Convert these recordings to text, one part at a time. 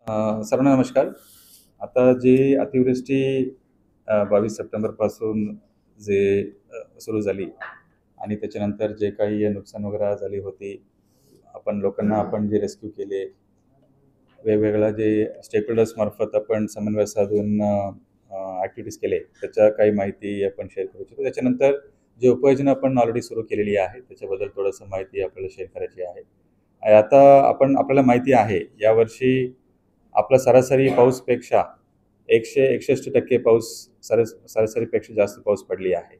सर्वांना नमस्कार. आता जी अतिवृष्टी 22 सप्टेंबरपासून जे सुरू झाली आणि त्याच्यानंतर जे काही नुकसान वगैरे झाली होती, आपण जे रेस्क्यू केले, वेगवेगळ्या जे स्टेकहोल्डर्समार्फत आपण समन्वय साधून ॲक्टिव्हिटीज केले, त्याच्या काही माहिती आपण शेअर करू इच्छितो. त्याच्यानंतर जे उपाययोजना आपण ऑलरेडी सुरू केलेली आहे, त्याच्याबद्दल थोडंसं माहिती आपल्याला शेअर करायची आहे. आता आपल्याला माहिती आहे, यावर्षी आपला सरासरी पाऊसपेक्षा 161% पाऊस सरासरीपेक्षा जास्त पाऊस पडली आहे.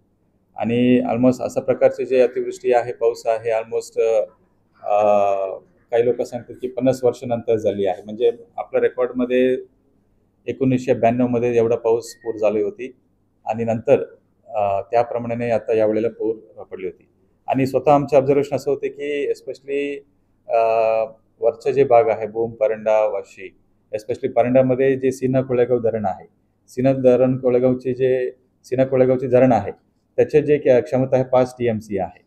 आणि ऑलमोस्ट अशा प्रकारचे जे अतिवृष्टी आहे, पाऊस आहे ऑलमोस्ट काही लोकं सांगतात की 50 वर्षानंतर झाली आहे. म्हणजे आपल्या रेकॉर्डमध्ये 1992 मध्ये एवढा पूर झाली होती आणि नंतर त्याप्रमाणे आता यावेळेला पूर पडली होती. आणि स्वतः आमचे ऑब्झर्वेशन असं होते की एस्पेशली वरचे जे भाग आहे, भूम, परंडा, वाशी, एस्पेशली परंडामध्ये जे सीना-कोळेगाव धरण आहे, सीना-कोळेगावचे धरण आहे, त्याचे जे क्षमता आहे 5 TMC आहे.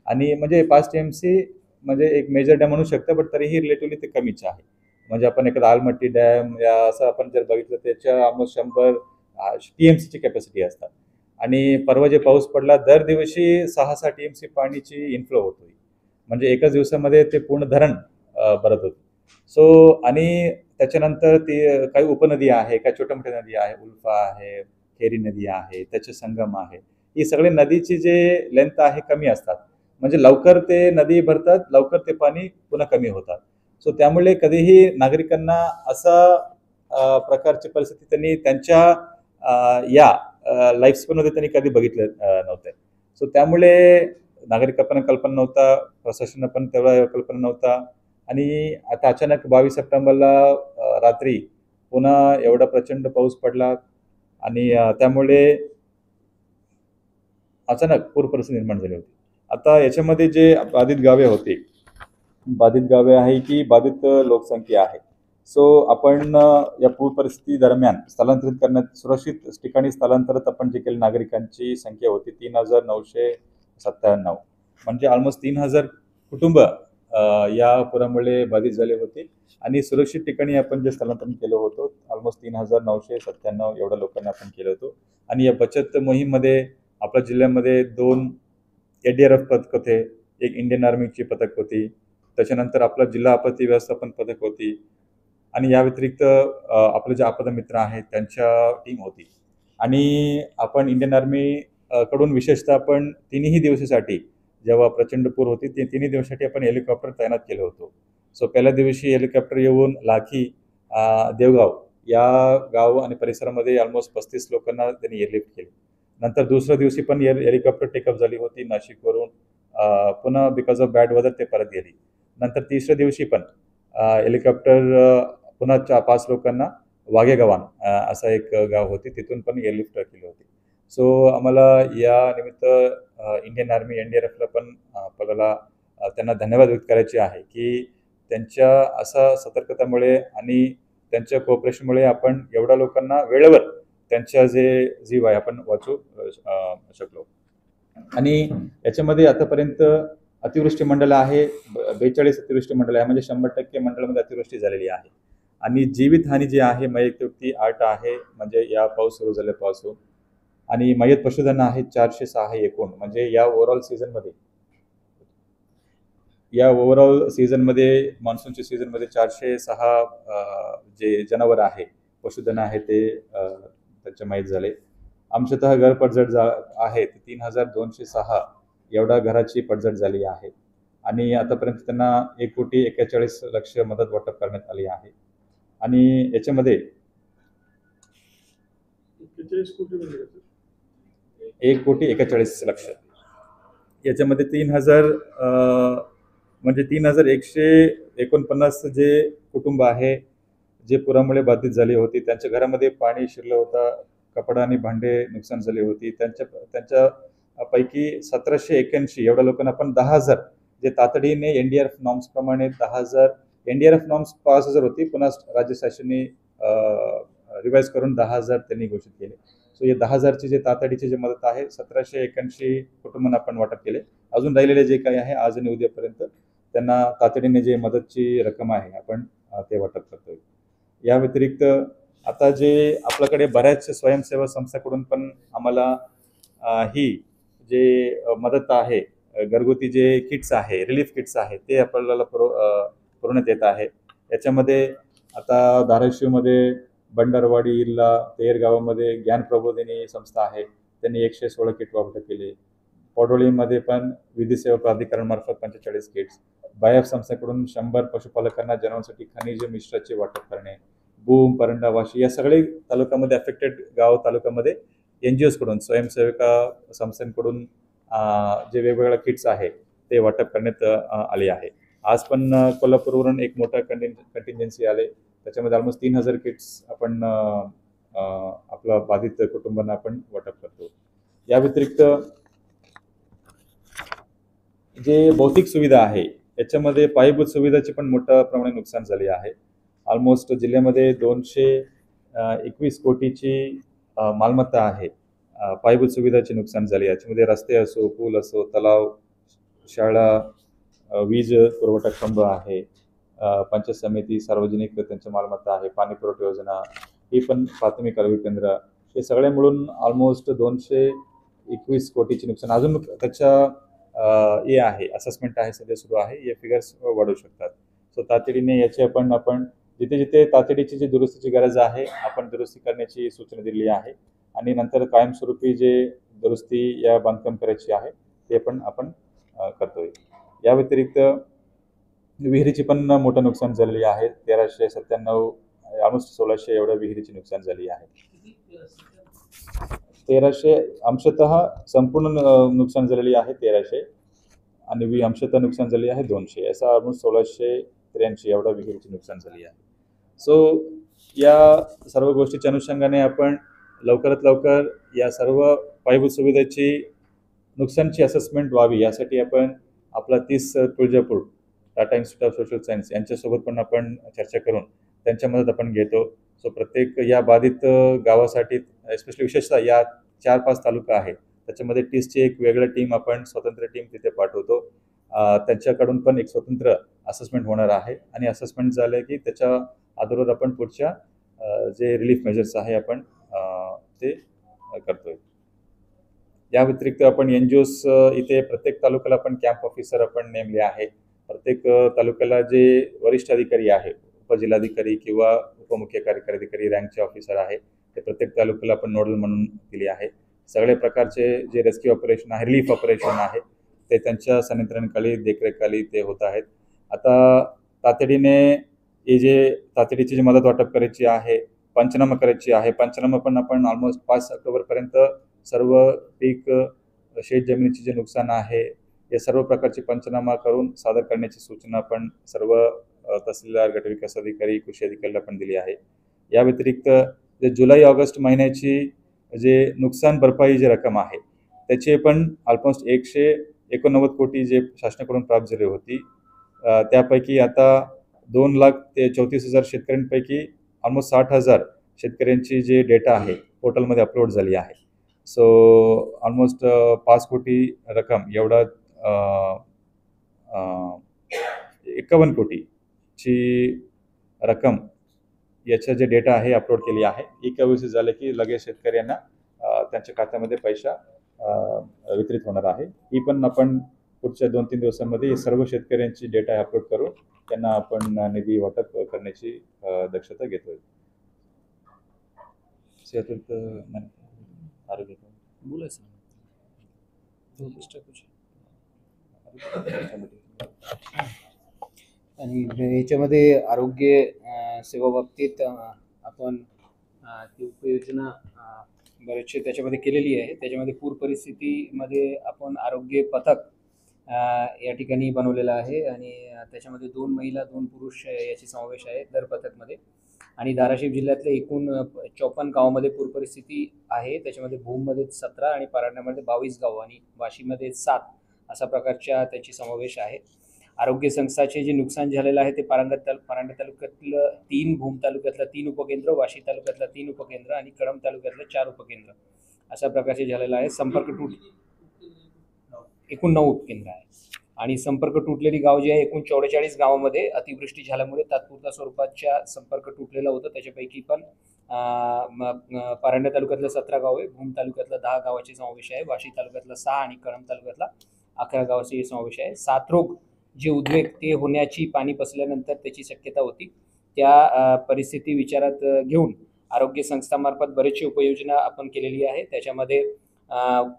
आणि म्हणजे 5 TMC म्हणजे एक मेजर डॅम म्हणू शकतं, बट तरीही रिलेटिव्हली ते कमीच आहे. म्हणजे आपण एखादा आलमट्टी डॅम या असं आपण जर बघितलं, त्याच्या ऑलमोस्ट 100 TMCची कॅपॅसिटी असतात. आणि परवा जे पाऊस पडला, दर दिवशी 6-6 TMC पाण्याची इन्फ्लो होतोय. म्हणजे एकाच दिवसामध्ये ते पूर्ण धरण भरत होते. सो आणि त्याच्यानंतर ती काही उपनदी आहे, काही छोट्या-मोठ्या नदी आहे, उल्फा आहे, खेरी नदी आहे, त्याचे संगम आहे. ही सगळी नदीची जे लेंथ आहे कमी असतात. म्हणजे लवकर ते नदी भरतात, लवकर ते पाणी पुन्हा कमी होतात. सो त्यामुळे कधीही नागरिकांना असा प्रकारची परिस्थिती त्यांनी त्यांच्या या लाईफस्पॅनमध्ये त्यांनी कधी बघितलं नव्हतं. सो त्यामुळे नागरिकांना कल्पना नव्हता, प्रशासनाला पण तेवढा कल्पना नव्हता. आणि आता अचानक 22 सप्टेंबरला रात्री पुन्हा एवढा प्रचंड पाऊस पडला आणि त्यामुळे अचानक पूर परिस्थिती निर्माण झाली होती. आता याच्यामध्ये जे बाधित गावे आहे की बाधित लोकसंख्या आहे. सो आपण या पूर परिस्थिती दरम्यान स्थलांतरित करण्यात सुरक्षित ठिकाणी स्थलांतरित आपण जे केले नागरिकांची संख्या होती 3,997. म्हणजे ऑलमोस्ट 3,000 कुटुंब या पुरामुळे बाधित झाले होते. आणि सुरक्षित ठिकाणी आपण जे स्थलांतरण केलं होतं, ऑलमोस्ट 3,997 एवढ्या लोकांना आपण केलं होतं. आणि या बचत मोहीममध्ये आपल्या जिल्ह्यामध्ये 2 ADRF पथक होते, एक इंडियन आर्मीची पथक होती, त्याच्यानंतर आपला जिल्हा आपत्ती व्यवस्थापन पथक होती. आणि या व्यतिरिक्त आपले जे आपदा मित्र आहेत त्यांच्या टीम होती. आणि आपण इंडियन आर्मी कडून विशेषतः आपण 3ही दिवसासाठी, जेव्हा प्रचंड पूर होती, ते 3ही दिवसासाठी आपण हेलिकॉप्टर तैनात केलं होतं. सो पहिल्या दिवशी हेलिकॉप्टर येऊन लाखी, देवगाव या गाव आणि परिसरामध्ये ऑलमोस्ट 35 लोकांना त्यांनी एअरलिफ्ट केले. नंतर दुसऱ्या दिवशी पण हेलिकॉप्टर टेकअप झाली होती नाशिकवरून. पुन्हा बिकॉज ऑफ बॅड वेदर ते परत गेली. नंतर तिसऱ्या दिवशी पण हेलिकॉप्टर पुन्हा 5 लोकांना वाघेगव्हाण असं एक गाव होते, तिथून पण एअरलिफ्ट केली होती. सो आम्हाला या निमित्त इंडियन आर्मी NDRFला पण आपल्याला त्यांना धन्यवाद व्यक्त करायचे आहे की त्यांच्या असा सतर्कतेमुळे आणि त्यांच्या कोऑपरेशनमुळे आपण एवढ्या लोकांना वेळेवर त्यांच्या जे जीव आहे आपण वाचवू शकलो. आणि याच्यामध्ये आतापर्यंत अतिवृष्टी मंडळ आहे, 42 अतिवृष्टी मंडळ आहे, म्हणजे 100% मंडळामध्ये अतिवृष्टी झालेली आहे. आणि जीवितहानी जी आहे मयत व्यक्ती 8 आहे, म्हणजे या पाऊस सुरू झाल्यापासून. आणि मयत पशुधन आहे 406 आहे एकूण. म्हणजे या ओव्हरऑल सीझनमध्ये मान्सूनच्या सीझनमध्ये 406 जे जनावर आहे, पशुधन आहे, ते त्याच्या मयत झाले. अंशतः घर पडझड आहे 3,206 एवढा घराची पडझड झाली आहे. आणि आतापर्यंत त्यांना 1,41,00,000 मदत वाटप करण्यात आली आहे. आणि याच्यामध्ये 1,41,00,000 याच्यामध्ये 3,000 म्हणजे 3,149 जे कुटुंब आहे जे पुरामुळे बाधित झाली होती, त्यांच्या घरामध्ये पाणी शिरलं होतं, कपडा आणि भांडे नुकसान झाली होती. त्यांच्या पैकी 1,781 एवढ्या लोकांना आपण 10,000 जे तातडीने NDRF नॉर्म्स प्रमाणे 10,000, NDRF नॉर्म्स 5,000 होती, पुन्हा राज्य शासनाने रिवाइज करून 10,000 त्यांनी घोषित केले. सो हे 10,000ची जे तातडीची जी मदत आहे 1,781 कुटुंबांना आपण वाटप केले. अजून राहिलेले जे काही आहे आज आणि उद्यापर्यंत त्यांना तातडीने जे मदतची रक्कम आहे आपण ते वाटप करतोय. या व्यतिरिक्त आता जे आपल्याकडे बऱ्याच स्वयंसेवा संस्थाकडून पण आम्हाला ही जे मदत आहे, घरगुती जे किट्स आहे, रिलीफ किट्स आहे, ते आपल्याला पुरवण्यात येत आहे. याच्यामध्ये आता धाराशिवमध्ये बंडारवाडीला तेर गावामध्ये ज्ञान प्रबोधिनी संस्था आहे, त्यांनी 116 किट वाटप केले. पडोळीमध्ये पण विधी सेवा प्राधिकरणमार्फत 45 किट्स, बायफ संस्थेकडून 100 पशुपालकांना जनावरांसाठी खनिज मिश्राचे वाटप करणे, भूम, परंडा, वाशी या सगळे तालुक्यामध्ये अफेक्टेड गाव तालुक्यामध्ये NGOs कडून स्वयंसेविका संस्थांकडून जे वेगवेगळ्या किट्स आहे ते वाटप करण्यात आले आहे. आज पण कोल्हापूरवरून एक मोठा कंटिंजन्सी आले, त्याच्यामध्ये ऑलमोस्ट 3000 किट्स आपण आपल्या बाधित कुटुंबांना आपण वाटप करतो. या व्यतिरिक्त जे भौतिक सुविधा आहे याच्यामध्ये पायाभूत सुविधाची पण मोठ्या प्रमाणात नुकसान झाले आहे. ऑलमोस्ट जिल्ह्यामध्ये 221 कोटीची मालमत्ता आहे. पायाभूत सुविधाचे नुकसान झाले. याच्यामध्ये रस्ते असो, पूल असो, तलाव, शाळा, वीज पुरवठा खंब आहे, पंचायत समिती, सार्वजनिक त्यांच्या मालमत्ता आहे, पाणी पुरवठा योजना, ही पण प्राथमिक आरोग्य केंद्र, हे सगळे मिळून ऑलमोस्ट 221 कोटीचे नुकसान. अजून त्याच्या हे आहे, असेसमेंट आहे, सध्या सुरू आहे, हे फिगर्स वाढू शकतात. सो तातडीने याची आपण जिथे जिथे तातडीची जी दुरुस्तीची गरज आहे आपण दुरुस्ती करण्याची सूचना दिली आहे आणि नंतर कायमस्वरूपी जे दुरुस्ती या बांधकाम करायची आहे ते पण आपण करतोय. या व्यतिरिक्त विहिरीची पण मोठं नुकसान झालेली आहे. 1397 ऑलमोस्ट 1600 एवढ्या विहिरीची नुकसान झाली आहे. 1300 अंशतः संपूर्ण नुकसान झालेली आहे 1300 आणि अंशतः नुकसान झाली आहे 200, असं ऑलमोस्ट 1683 एवढा विहिरीची नुकसान झाली आहे. सो या सर्व गोष्टीच्या अनुषंगाने आपण लवकरात लवकर या सर्व पायाभूत सुविधेची नुकसानची असेसमेंट व्हावी यासाठी आपण आपला 30 Tuljapur Tata institute of social science यांच्यासोबत पण आपण चर्चा करून त्यांच्या मदत आपण घेतो. सो प्रत्येक या बाधित गावासाठी एस्पेशली विशेषतः या 4-5 तालुका आहे त्याच्यामध्ये टीसची एक वेगळं टीम आपण स्वतंत्र टीम तिथे पाठवतो. त्यांच्याकडून पण एक स्वतंत्र असेसमेंट होणार आहे आणि असेसमेंट झालं की त्याच्या आधारावर आपण पुढच्या जे रिलीफ मेजर्स आहे आपण ते करतोय. या व्यतिरिक्त आपण NGOs इथे प्रत्येक तालुक्याला आपण कॅम्प ऑफिसर आपण नेमले आहे. प्रत्येक तालुक्याला जे वरिष्ठ अधिकारी आहे, उपजिल्हाधिकारी किंवा उपमुख्य कार्यकारी अधिकारी रँकचे ऑफिसर आहे ते प्रत्येक तालुक्याला आपण नोडल म्हणून दिले आहे. सगळे प्रकारचे जे रेस्क्यू ऑपरेशन आहे, रिलीफ ऑपरेशन आहे ते त्यांच्या संनियंत्रणाखाली, देखरेखखाली ते होत आहेत. आता तातडीने हे जे तातडीची जी मदत वाटप करायची आहे, पंचनामा करायची आहे. पंचनामा पण आपण ऑलमोस्ट 5 ऑक्टोबरपर्यंत सर्व पीक शेत जमिनीचे जे नुकसान आहे या सर्व प्रकारचे पंचनामा करून सादर करण्याची सूचना आपण सर्व तहसीलदार, गटविकास अधिकारी, कृषी अधिकाऱ्याला पण दिली आहे. या व्यतिरिक्त जे जुलै-ऑगस्ट महिन्याची जे नुकसान भरपाई जी रक्कम आहे त्याचे पण ऑलमोस्ट 189 कोटी जे शासनाकडून प्राप्त झाली होती, त्यापैकी आता 2,34,000 शेतकऱ्यांपैकी ऑलमोस्ट 60,000 शेतकऱ्यांची जे डेटा आहे पोर्टलमध्ये अपलोड झाली आहे. सो ऑलमोस्ट 5 कोटी रक्कम एवढा 51 कोटीची रक्कम याचा जे डेटा आहे अपलोड केली आहे. EKYC झाले की लगेच शेतकऱ्यांना त्यांच्या खात्यामध्ये पैसा वितरित होणार आहे. ही पण आपण पुढच्या 2-3 दिवसांमध्ये सर्व शेतकऱ्यांची डेटा अपलोड करून त्यांना आपण निधी वाटप करण्याची दक्षता घेतोय. आरोग्य आणि याच्यामध्ये आरोग्य सेवा बाबतीत आपण ती उपयोजना बरेचसे त्याच्यामध्ये केलेली आहे. त्याच्यामध्ये पूर परिस्थितीमध्ये आपण आरोग्य पथक या ठिकाणी बनवलेलं आहे आणि त्याच्यामध्ये 2 महिला 2 पुरुष याची समावेश आहे दर पथकमध्ये. आणि धाराशिव जिल्ह्यातले एकूण 54 गावामध्ये पूर परिस्थिती आहे. त्याच्यामध्ये भूममध्ये 17 आणि परांड्यामध्ये 22 गाव आणि वाशीमध्ये 7 अशा प्रकारच्या त्याची समावेश आहे. आरोग्य संस्थाचे जे नुकसान झालेलं आहे ते परांडा तालुक्यातलं 3, भूम तालुक्यातलं 3 उपकेंद्र, वाशी तालुक्यातलं 3 उपकेंद्र आणि कळंब तालुक्यातलं 4 उपकेंद्र अशा प्रकारचे झालेलं आहे. संपर्क एकूण 9 उपकेंद्र आहे आणि संपर्क तुटलेली गाव जे आहे एकूण 44 गावामध्ये अतिवृष्टी झाल्यामुळे तात्पुरत्या स्वरूपाच्या संपर्क तुटलेला होता. त्याच्यापैकी पण परांडा तालुक्यातलं 17 गाव आहे, भूम तालुक्यातला 10 गावाचे समावेश आहे, वाशी तालुक्यातला 6 आणि कळंब तालुक्यातला 11 गावाचे समावेश आहे. साथरोग जे उद्रेक ते होण्याची पाणी बसल्यानंतर त्याची शक्यता होती. त्या परिस्थिती विचारात घेऊन आरोग्य संस्थामार्फत बरेचसे उपाययोजना आपण केलेली आहे. त्याच्यामध्ये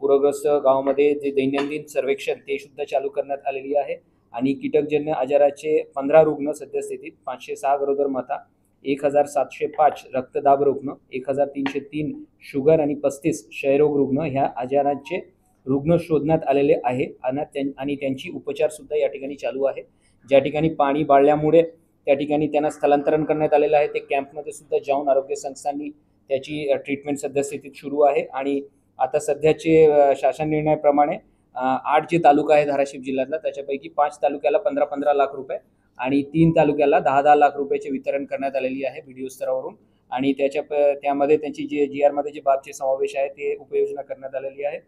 पूरग्रस्त गावामध्ये जे दैनंदिन सर्वेक्षण ते सुद्धा चालू करण्यात आलेली आहे आणि कीटकजन्य आजाराचे 15 रुग्ण सद्यस्थितीत, 506 गरोदर माता, 1705 रक्तदाब रुग्ण, 1303 शुगर आणि 35 क्षयरोग रुग्ण ह्या आजारांचे रुग्ण शोधण्यात आलेले आहे आणि त्यांची उपचार सुद्धा या ठिकाणी चालू आहे. ज्या ठिकाणी पाणी वाढल्यामुळे त्या ठिकाणी त्यांना स्थलांतरण करण्यात आलेलं आहे, ते कॅम्पमध्ये सुद्धा जाऊन आरोग्य संस्थांनी त्याची ट्रीटमेंट सद्यस्थितीत सुरू आहे. आणि आता सध्याचे शासन निर्णयाप्रमाणे 8 जे तालुका आहे धाराशिव जिल्ह्यातला, त्याच्यापैकी 5 तालुक्याला 15-15 लाख रुपये आणि 3 तालुक्याला 10-10 लाख रुपयाचे वितरण करण्यात आलेली आहे व्हिडिओ स्तरावरून. आणि त्यामध्ये त्यांची जे GR मध्ये जे बाबचे समावेश आहे ते उपाययोजना करण्यात आलेली आहे.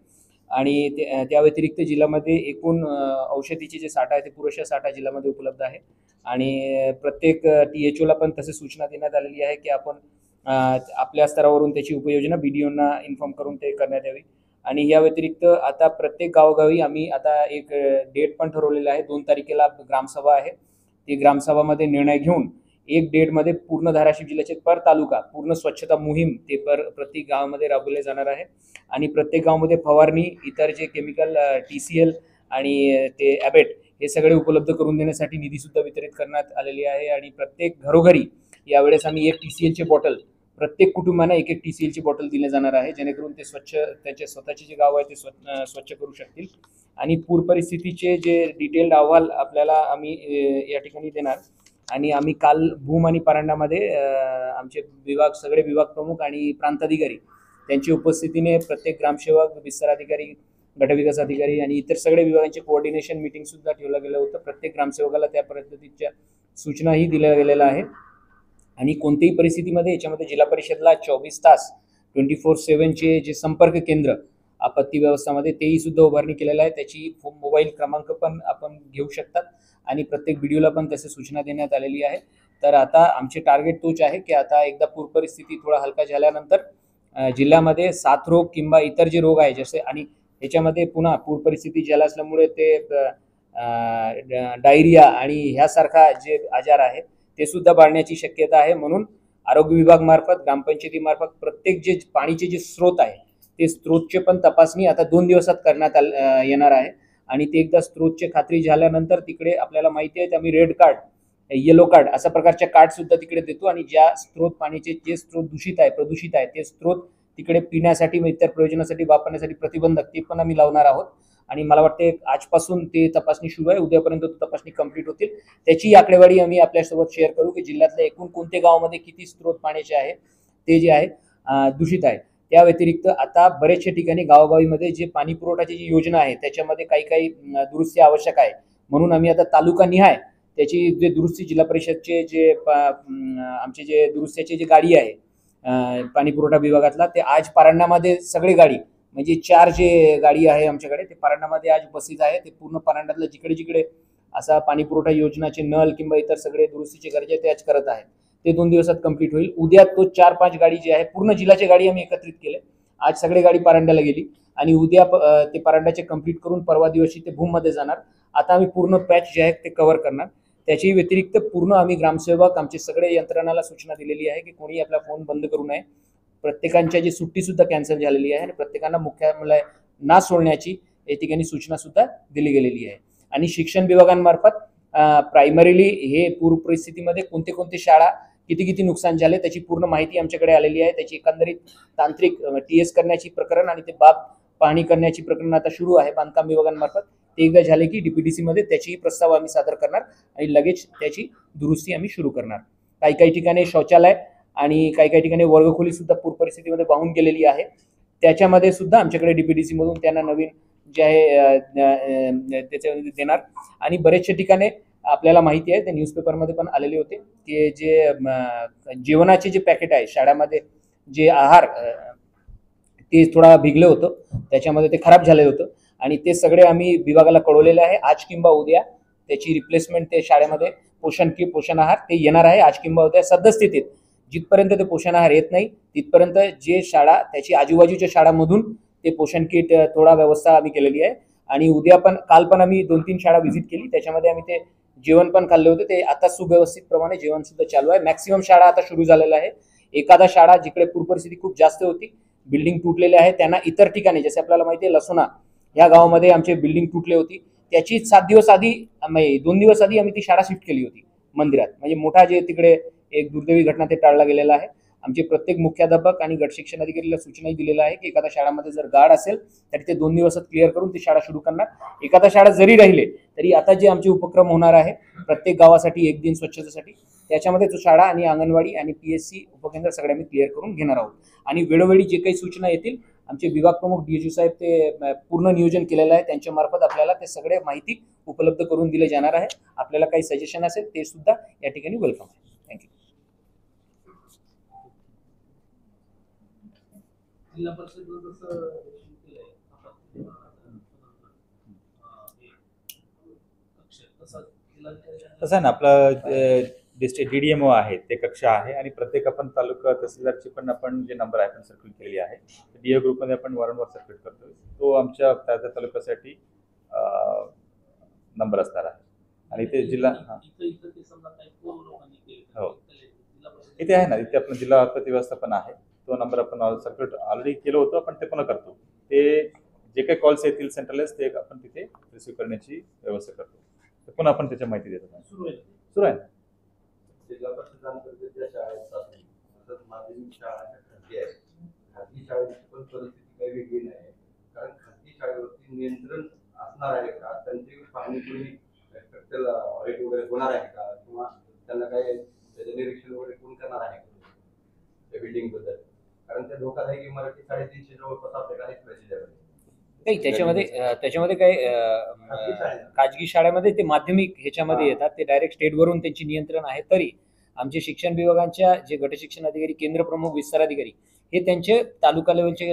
आणि त्या व्यतिरिक्त जिल्ह्यामध्ये एकूण औषधीचे जे साठा आहे ते पुरेशा साठा जिल्ह्यामध्ये उपलब्ध आहे. आणि प्रत्येक THOला पण तसे सूचना देण्यात आलेली आहे की आपण आपल्या स्तरावरून त्याची उपाययोजना BDOंना इन्फॉर्म करून ते करण्यात यावी. आणि या व्यतिरिक्त आता प्रत्येक गावोगावी आम्ही आता एक डेट पण ठरवलेला आहे. 2 तारखेला ग्रामसभा आहे. ती ग्रामसभामध्ये निर्णय घेऊन एक डेटमध्ये पूर्ण धाराशिव जिल्ह्याचे पर तालुका पूर्ण स्वच्छता मोहीम ते प्रत्येक गावामध्ये राबवले जाणार आहे. आणि प्रत्येक गावामध्ये फवारणी, इतर जे केमिकल TCL आणि ते ॲबेट हे सगळे उपलब्ध करून देण्यासाठी निधी सुद्धा वितरित करण्यात आलेली आहे. आणि प्रत्येक घरोघरी यावेळेस आम्ही एक TCLचे बॉटल, प्रत्येक कुटुंबांना एक TCLची बॉटल दिले जाणार आहे, जेणेकरून ते त्यांचे स्वतःचे जे गाव आहे ते स्वच्छ करू शकतील. आणि पूर परिस्थितीचे जे डिटेल्ड अहवाल आपल्याला आम्ही या ठिकाणी देणार. आणि आम्ही काल भूम आणि परांडामध्ये आमचे सगळे विभाग प्रमुख आणि प्रांताधिकारी त्यांची उपस्थितीने प्रत्येक ग्रामसेवक, विस्तार अधिकारी, गटविकास अधिकारी आणि इतर सगळे विभागांचे कोऑर्डिनेशन मीटिंग सुद्धा ठेवलं गेलं होतं. प्रत्येक ग्रामसेवकाला त्या पद्धतीच्या सूचनाही दिल्या गेलेल्या आहेत. आणि कोणत्याही परिस्थितीमध्ये याच्यामध्ये जिल्हा परिषदला 24 तास 24/7चे जे संपर्क केंद्र आपत्ती व्यवस्थामध्ये तेही सुद्धा उभारणी केलेलं आहे. त्याची मोबाईल क्रमांक पण आपण घेऊ शकतात आणि प्रत्येक व्हिडिओला पण तसे सूचना देण्यात आलेली आहे. तर आता आमचे टार्गेट तोच आहे की आता एकदा पूर परिस्थिती थोडा हलका झाल्यानंतर जिल्ह्यामध्ये साथरोग किंवा इतर जे रोग आहे जसे, आणि याच्यामध्ये पुन्हा पूर परिस्थिती झाला असल्यामुळे ते डायरिया आणि ह्यासारखा जे आजार आहे ते सुद्धा वाढण्याची शक्यता आहे. म्हणून आरोग्य विभाग मार्फत, ग्रामपंचायतीमार्फत प्रत्येक जे पाणीचे जे स्रोत आहे ते स्रोतचे पण तपासणी आता 2 दिवसात करण्यात येणार आहे. आणि ते एकदा स्रोतची खात्री झाल्यानंतर तिकडे आपल्याला माहिती आहे आम्ही रेड कार्ड, येलो कार्ड अशा प्रकारच्या कार्ड सुद्धा तिकडे देतो. आणि ज्या स्रोत पाणीचे जे स्रोत दूषित आहे, प्रदूषित आहे, ते स्रोत तिकडे पिण्यासाठी व इतर प्रयोजनासाठी वापरण्यासाठी प्रतिबंधक ते पण आम्ही लावणार आहोत. आणि मला वाटते आजपासून ते तपासणी सुरू आहे, उद्यापर्यंत तपासणी कंप्लीट होतील. त्याची आकडेवारी आम्ही आपल्यासोबत शेअर करू की जिल्ह्यातल्या एकूण कोणत्या गावामध्ये किती स्रोत पाण्याचे आहे ते जे आहे दूषित आहे. त्या व्यतिरिक्त आता बरेचशा ठिकाणी गावोगावीमध्ये जे पाणी पुरवठ्याची जी योजना आहे त्याच्यामध्ये काही दुरुस्ती आवश्यक आहे. म्हणून आम्ही आता तालुका निहाय त्याची जे दुरुस्ती जिल्हा परिषदचे जे आमचे जे दुरुस्तीची जी गाडी आहे पाणी पुरवठा विभागातला, ते आज परांडामध्ये सगळी गाडी म्हणजे 4 जे गाडी आहे आमच्याकडे ते परांडामध्ये आज उपस्थित आहे. ते पूर्ण परांडातलं जिकडे जिकडे असा पाणी पुरवठा योजनाचे नळ किंवा इतर सगळे दुरुस्तीचे गरजे ते आज करत आहेत. ते 2 दिवसात कंप्लीट होईल. उद्या तो 4-5 गाडी जी आहे पूर्ण जिल्ह्याची गाडी आम्ही एकत्रित केले. आज सगळी गाडी परांड्याला गेली आणि उद्या ते परांड्याचे कंप्लीट करून परवा दिवशी ते भूममध्ये जाणार. आता आम्ही पूर्ण पॅच जे आहेत ते कव्हर करणार. त्याच्याही व्यतिरिक्त पूर्ण आम्ही ग्रामसेवक आमचे सगळे यंत्रणाला सूचना दिलेली आहे की कोणी आपला फोन बंद करू नये. प्रत्येकांच्या जी सुट्टी सुद्धा कॅन्सल झालेली आहे आणि प्रत्येकांना मुख्यालय ना सोडण्याची या ठिकाणी सूचना सुद्धा दिली गेलेली आहे. आणि शिक्षण विभागांमार्फत प्रायमरीली हे पूर परिस्थितीमध्ये कोणते कोणते शाळा किती नुकसान झाले त्याची पूर्ण माहिती आमच्याकडे आलेली आहे. त्याची एकंदरीत तांत्रिक TS करण्याची प्रकरण आणि ते बाब पाहणी करण्याची प्रकरण आता सुरू आहे बांधकाम विभागांमार्फत. ते एकदा झाले की DPDC मध्ये त्याचीही प्रस्ताव आम्ही सादर करणार आणि लगेच त्याची दुरुस्ती आम्ही सुरू करणार. काही ठिकाणी शौचालय आणि काही ठिकाणी वर्गखोली सुद्धा पूर परिस्थितीमध्ये वाहून गेलेली आहे. त्याच्यामध्ये सुद्धा आमच्याकडे DPDC मधून त्यांना नवीन जे आहे त्याच्यामध्ये देणार. आणि बरेचशा ठिकाणी आपल्याला माहिती आहे ते न्यूजपेपरमध्ये पण आलेले होते की जे जेवणाचे जे पॅकेट आहे शाळेमध्ये जे आहार ते थोडा भिगलं होतं, त्याच्यामध्ये ते खराब झालेलं होतं आणि ते सगळे आम्ही विभागाला कळवलेले आहे. आज किंवा उद्या त्याची रिप्लेसमेंट ते शाळेमध्ये पोषण आहार ते येणार आहे. आज किंवा उद्या सद्यस्थितीत जिथपर्यंत ते पोषण आहार येत नाही तिथपर्यंत जे शाळा त्याची आजूबाजूच्या शाळांमधून ते पोषण किट थोडा व्यवस्था आम्ही केलेली आहे. आणि उद्या पण काल पण आम्ही 2-3 शाळा व्हिजिट केली, त्याच्यामध्ये आम्ही ते जेवण पण खाल्ले होते. ते आता सुव्यवस्थित प्रमाणे जेवण सुद्धा चालू आहे. मॅक्सिमम शाळा आता सुरू झालेल्या आहे. एखादा शाळा जिकडे पूर परिस्थिती खूप जास्त होती, बिल्डिंग तुटलेले आहे, त्यांना इतर ठिकाणी जसे आपल्याला माहिती आहे लसुना या गावामध्ये आमचे बिल्डिंग तुटले होती, त्याची 7 दिवस आधी 2 दिवस आधी आम्ही ती शाळा शिफ्ट केली होती मंदिरात. म्हणजे मोठा जे तिकडे एक दुर्दैवी घटना ते टाळला गेलेला आहे. आमचे प्रत्येक मुख्याध्यापक आणि गट शिक्षण अधिकारीला सूचनाही दिलेल्या आहे की एखाद्या शाळामध्ये जर गाड असेल तर ते 2 दिवसात क्लिअर करून ती शाळा सुरू करणार. एखादा शाळा जरी राहिले तरी आता जे आमचे उपक्रम होणार आहे प्रत्येक गावासाठी एक दिन स्वच्छतेसाठी, त्याच्यामध्ये तो शाळा आणि अंगणवाडी आणि PSC उपकेंद्र सगळे आम्ही क्लिअर करून घेणार आहोत. आणि वेळोवेळी जे काही सूचना येतील आमचे विभाग प्रमुख DHO साहेब ते पूर्ण नियोजन केलेलं आहे, त्यांच्या मार्फत आपल्याला ते सगळे माहिती उपलब्ध करून दिले जाणार आहे. आपल्याला काही सजेशन असेल ते सुद्धा या ठिकाणी वेलकम आहे. थँक्यू. जिल्हा परिषद तसं आहे ना, आपलं डिस्ट्रिक्ट DDMO आहे ते कक्षा आहे आणि प्रत्येक आपण तालुका तहसीलदारची पण आपण जे नंबर आहे आपण सर्क्युलेट केलेली आहे. DO ग्रुपमध्ये आपण वारंवार सर्क्युलेट करतो. तो आमच्या त्या तालुक्यासाठी नंबर असणार आहे. आणि ते जिल्हा हो इथे आहे ना, इथे आपलं जिल्हा आपत्ती व्यवस्थापन आहे, तो नंबर आपण सर्क्युलेट ऑलरेडी केलं होतं, आपण ते पुन्हा करतो. ते जे काही कॉल्स येतील सेंट्रलाइज ते आपण तिथे रिसिव्ह करण्याची व्यवस्था करतो. तर पुन्हा आपण त्याच्या माहिती देतो. सुरू आहे जिल्हा परिषदांतर्गत शाळा आहेत तसंच माध्यमिक शाळा खाजगी आहेत. खाजगी शाळेची पण परिस्थिती काही वेगळी नाही, कारण खाजगी शाळेवरती नियंत्रण असणार आहे का, त्यांची पाहणी कोणी त्याला ऑडिट वगैरे होणार आहे का, किंवा त्यांना काही त्याचं निरीक्षण वगैरे कोण करणार आहे का त्या बिल्डिंग बद्दल, कारण त्या धोकादायक इमारती 350 जवळपास आपल्याकडे आहेत प्रसिद्ध नाही. त्याच्यामध्ये काही खाजगी शाळेमध्ये ते माध्यमिक ह्याच्यामध्ये येतात, ते डायरेक्ट स्टेटवरून त्यांची नियंत्रण आहे. तरी आमचे शिक्षण विभागांच्या जे गट शिक्षण अधिकारी, केंद्र प्रमुख, विस्तार अधिकारी हे त्यांचे तालुका लेवलचे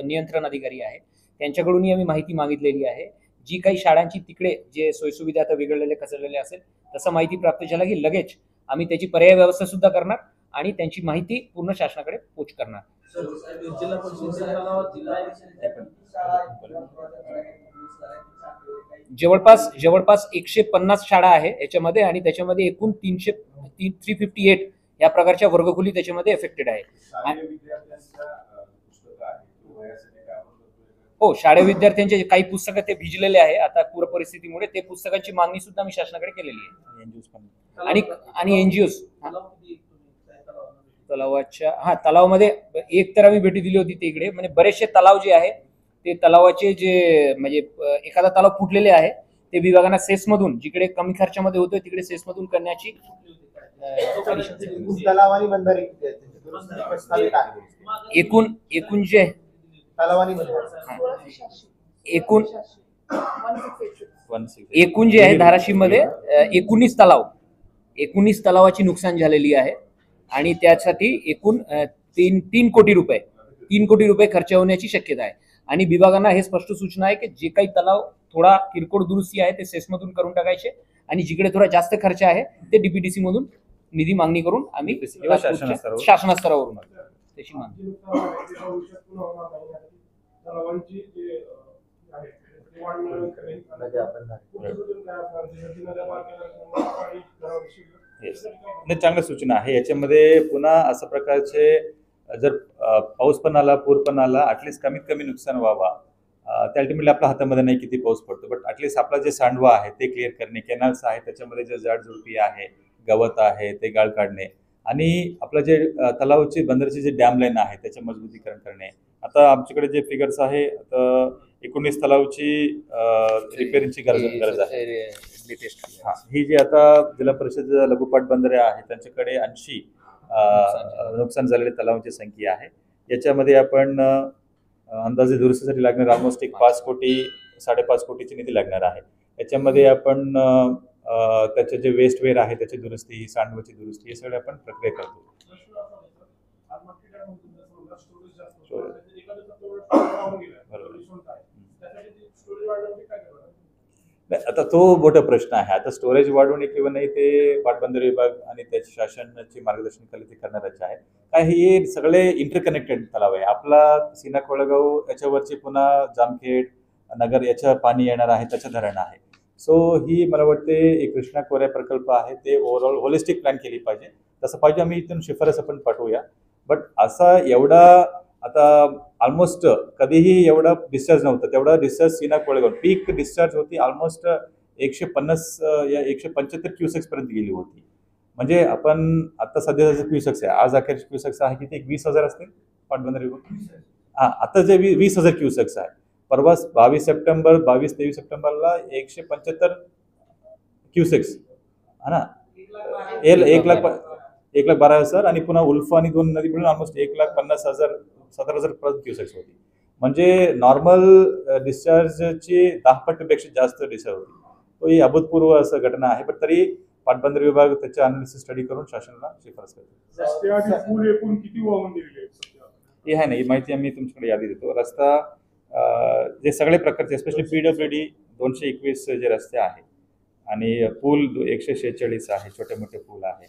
नियंत्रण अधिकारी आहे, त्यांच्याकडूनही आम्ही माहिती मागितलेली आहे. जी काही शाळांची तिकडे जे सोयीसुविधा आता बिघडलेले खचलेले असेल तसं माहिती प्राप्त झाला की लगेच आम्ही त्याची पर्याय व्यवस्था सुद्धा करणार आणि त्यांची माहिती पूर्ण शासनाकडे पोच करणार. जवळपास 150 शाळा आहे याच्यामध्ये आणि त्याच्यामध्ये एकूण 358 या प्रकारच्या वर्गखोली त्याच्यामध्ये एफेक्टेड आहे. हो, शाळेय विद्यार्थ्यांचे काही पुस्तकं ते भिजलेले आहे आता पूर परिस्थितीमुळे, ते पुस्तकांची मागणी सुद्धा मी शासनाकडे केलेली आहे. आणि NGOs तलावाच्या तलावामध्ये एक तर आम्ही भेटी दिली होती ते इकडे, म्हणजे बरेचसे तलाव जे आहे ते तलावाचे जे म्हणजे एखादा तलाव फुटलेले आहे ते विभागांना सेसमधून जिकडे कमी खर्चामध्ये होतोय तिकडे सेसमधून करण्याची तलावानी बंधारे एकूण जे तलावानी एकूण जे आहे धाराशिवमध्ये 19 तलावाची नुकसान झालेली आहे आणि त्यासाठी एकूण 3 कोटी रुपये खर्च होण्याची शक्यता आहे. आणि विभागांना हे स्पष्ट सूचना आहे की जे काही तलाव थोडा किरकोळ दुरुस्ती आहे ते सेसमधून करून टाकायचे आणि जिकडे थोडा जास्त खर्च आहे ते DPDC मधून निधी मागणी करून आम्ही शासन स्तरावरून त्याची मागणी. चांगल्या सूचना आहे. याच्यामध्ये पुन्हा अशा प्रकारचे जर पाऊस पण आला, पूर पण आला, ॲटलिस्ट कमीत कमी नुकसान व्हावा. त्या अल्टिमेटली आपल्या हातामध्ये नाही किती पाऊस पडतो, बट ॲटलिस्ट आपला जे सांडवा आहे ते क्लिअर करणे, कॅनल्स आहे त्याच्यामध्ये जे झाडझुडपी आहे, गवत आहे ते गाळ काढणे आणि आपलं जे तलावाची बंदरची जे डॅम लाईन आहे त्याचे मजबूतीकरण करणे. आता आमच्याकडे जे फिगर्स आहे आता 19 तलावाची रिपेअरिंगची गरज आहे. ही जी आता जिल्हा परिषद लघुपाट बंदरे आहे त्यांच्याकडे 80 नुकसान झालेल्या तलावांची संख्या आहे. याच्यामध्ये आपण अंदाजे दुरुस्तीसाठी लागणार ऑलमोस्ट 5 कोटी 5.5 कोटीची निधी लागणार आहे. याच्यामध्ये आपण त्याचे जे वेस्टवेअर आहे त्याची दुरुस्ती, सांडवाची दुरुस्ती हे सगळे आपण प्रक्रिया करतो. नाही, आता तो मोठा प्रश्न आहे. आता स्टोरेज वाढवणे किंवा नाही ते पाटबंधारे विभाग आणि त्याच्या शासनाचे मार्गदर्शन खाली ते करणारच आहे. काय हे सगळे इंटरकनेक्टेड तलाव आहे. आपला सीना कोळेगाव याच्यावरचे पुन्हा जामखेड, नगर याच्या पाणी येणार आहे, त्याचं धरण आहे. सो ही मला वाटते एक कृष्णा खोऱ्या प्रकल्प आहे, ते ओव्हरऑल होलिस्टिक प्लॅन केली पाहिजे. तसं पाहिजे आम्ही इथून शिफारस आपण पाठवूया. बट असा एवढा आता ऑलमोस्ट कधीही एवढा डिस्चार्ज नव्हता. तेवढा डिस्चार्ज सीना कोळेगाव पीक डिस्चार्ज होती ऑलमोस्ट 150 या 175 क्युसेक्स पर्यंत गेली होती. म्हणजे आपण आता सध्या जसं क्युसेक्स आहे, आज अखेर क्युसेक्स आहे किती 20,000 असतील पाटबंधारे विभाग. हा, आता जे 20,000 क्युसेक्स आहे. परवा 22 सप्टेंबर 22-23 सप्टेंबरला 175 क्युसेक्स हा ना, 1,12,000 आणि पुन्हा उल्फा आणि 2 नदी मिळून ऑलमोस्ट 1,50,000 17,000 पर्यंत क्युसेक्स होती. म्हणजे नॉर्मल डिस्चार्जची 10 पटीपेक्षा जास्त डिस्चार्ज होती. तो ही अभूतपूर्व असं घटना आहे. पण तरी पाटबंधारे विभाग त्याच्या अनालिसिस स्टडी करून शासनाला शिफारस करतो. रस्ते आणि पूल एकूण किती वाहून गेलेले आहेत सध्या? हे आहे ना, ही माहिती आम्ही तुमच्याकडे यादी देतो. रस्ता जे सगळे प्रकारचे स्पेशली PWD 221 जे रस्ते आहे आणि पूल 146 आहे, छोटे मोठे पूल आहे.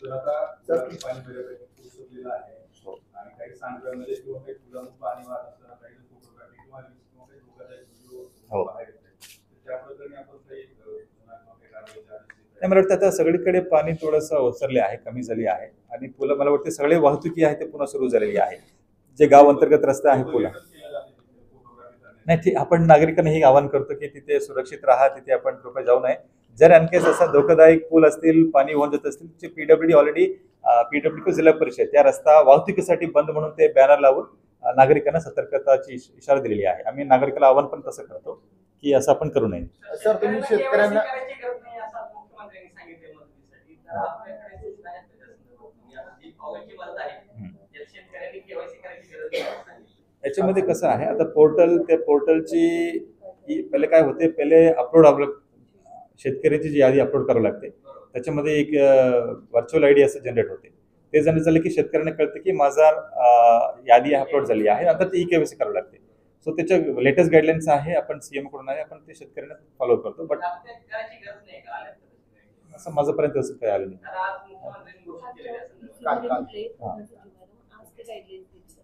तर आता पाणी बऱ्यापैकी पोहोचलेलं आहे आणि काही सांगण्यामध्ये किंवा काही पुलातून पाणी वाहत असताना काही फोटोग्राफी किंवा काही धोकादायक व्हिडिओ बाहेर येतात. त्या प्रकरणी आपण काही नाही, मला वाटतं आता सगळीकडे पाणी थोडंसं ओसरले आहे, कमी झाली आहे आणि पुलं मला वाटते सगळे वाहतुकी आहे ते पुन्हा सुरू झालेली आहे. जे गाव अंतर्गत रस्ते आहे पुला नाही, ठीक आपण नागरिकांना हे आवाहन करतो की तिथे सुरक्षित राहा, तिथे आपण कृपया जाऊ नये. जर अनकेस असा धोकादायक पूल असतील, पाणी वाहून जात असतील, जे PWD ऑलरेडी PWD जिल्हा परिषद त्या रस्ता वाहतुकीसाठी बंद म्हणून ते बॅनर लावून नागरिकांना सतर्कताची इशारा दिलेली आहे. आम्ही नागरिकांना आवाहन पण तसं करतो की असं आपण करू नये. सर, तुम्ही शेतकऱ्यांना याच्यामध्ये कसं आहे, आता पोर्टल त्या पोर्टलची पहिले काय होते, पहिले अपलोड शेतकऱ्याची जी यादी अपलोड करावी लागते. त्याच्यामध्ये एक व्हर्च्युअल ID असं जनरेट होते. ते जनरेट झाले की शेतकऱ्यांना कळते की माझा यादी अपलोड झाली आहे. नंतर ती EKYC करावी लागते. सो त्याच्या लेटेस्ट गाईडलाईन्स आहे, आपण CM कडून आहे, आपण ते शेतकऱ्यांना फॉलो करतो. बट असं माझ्यापर्यंत असं काही आलं नाही.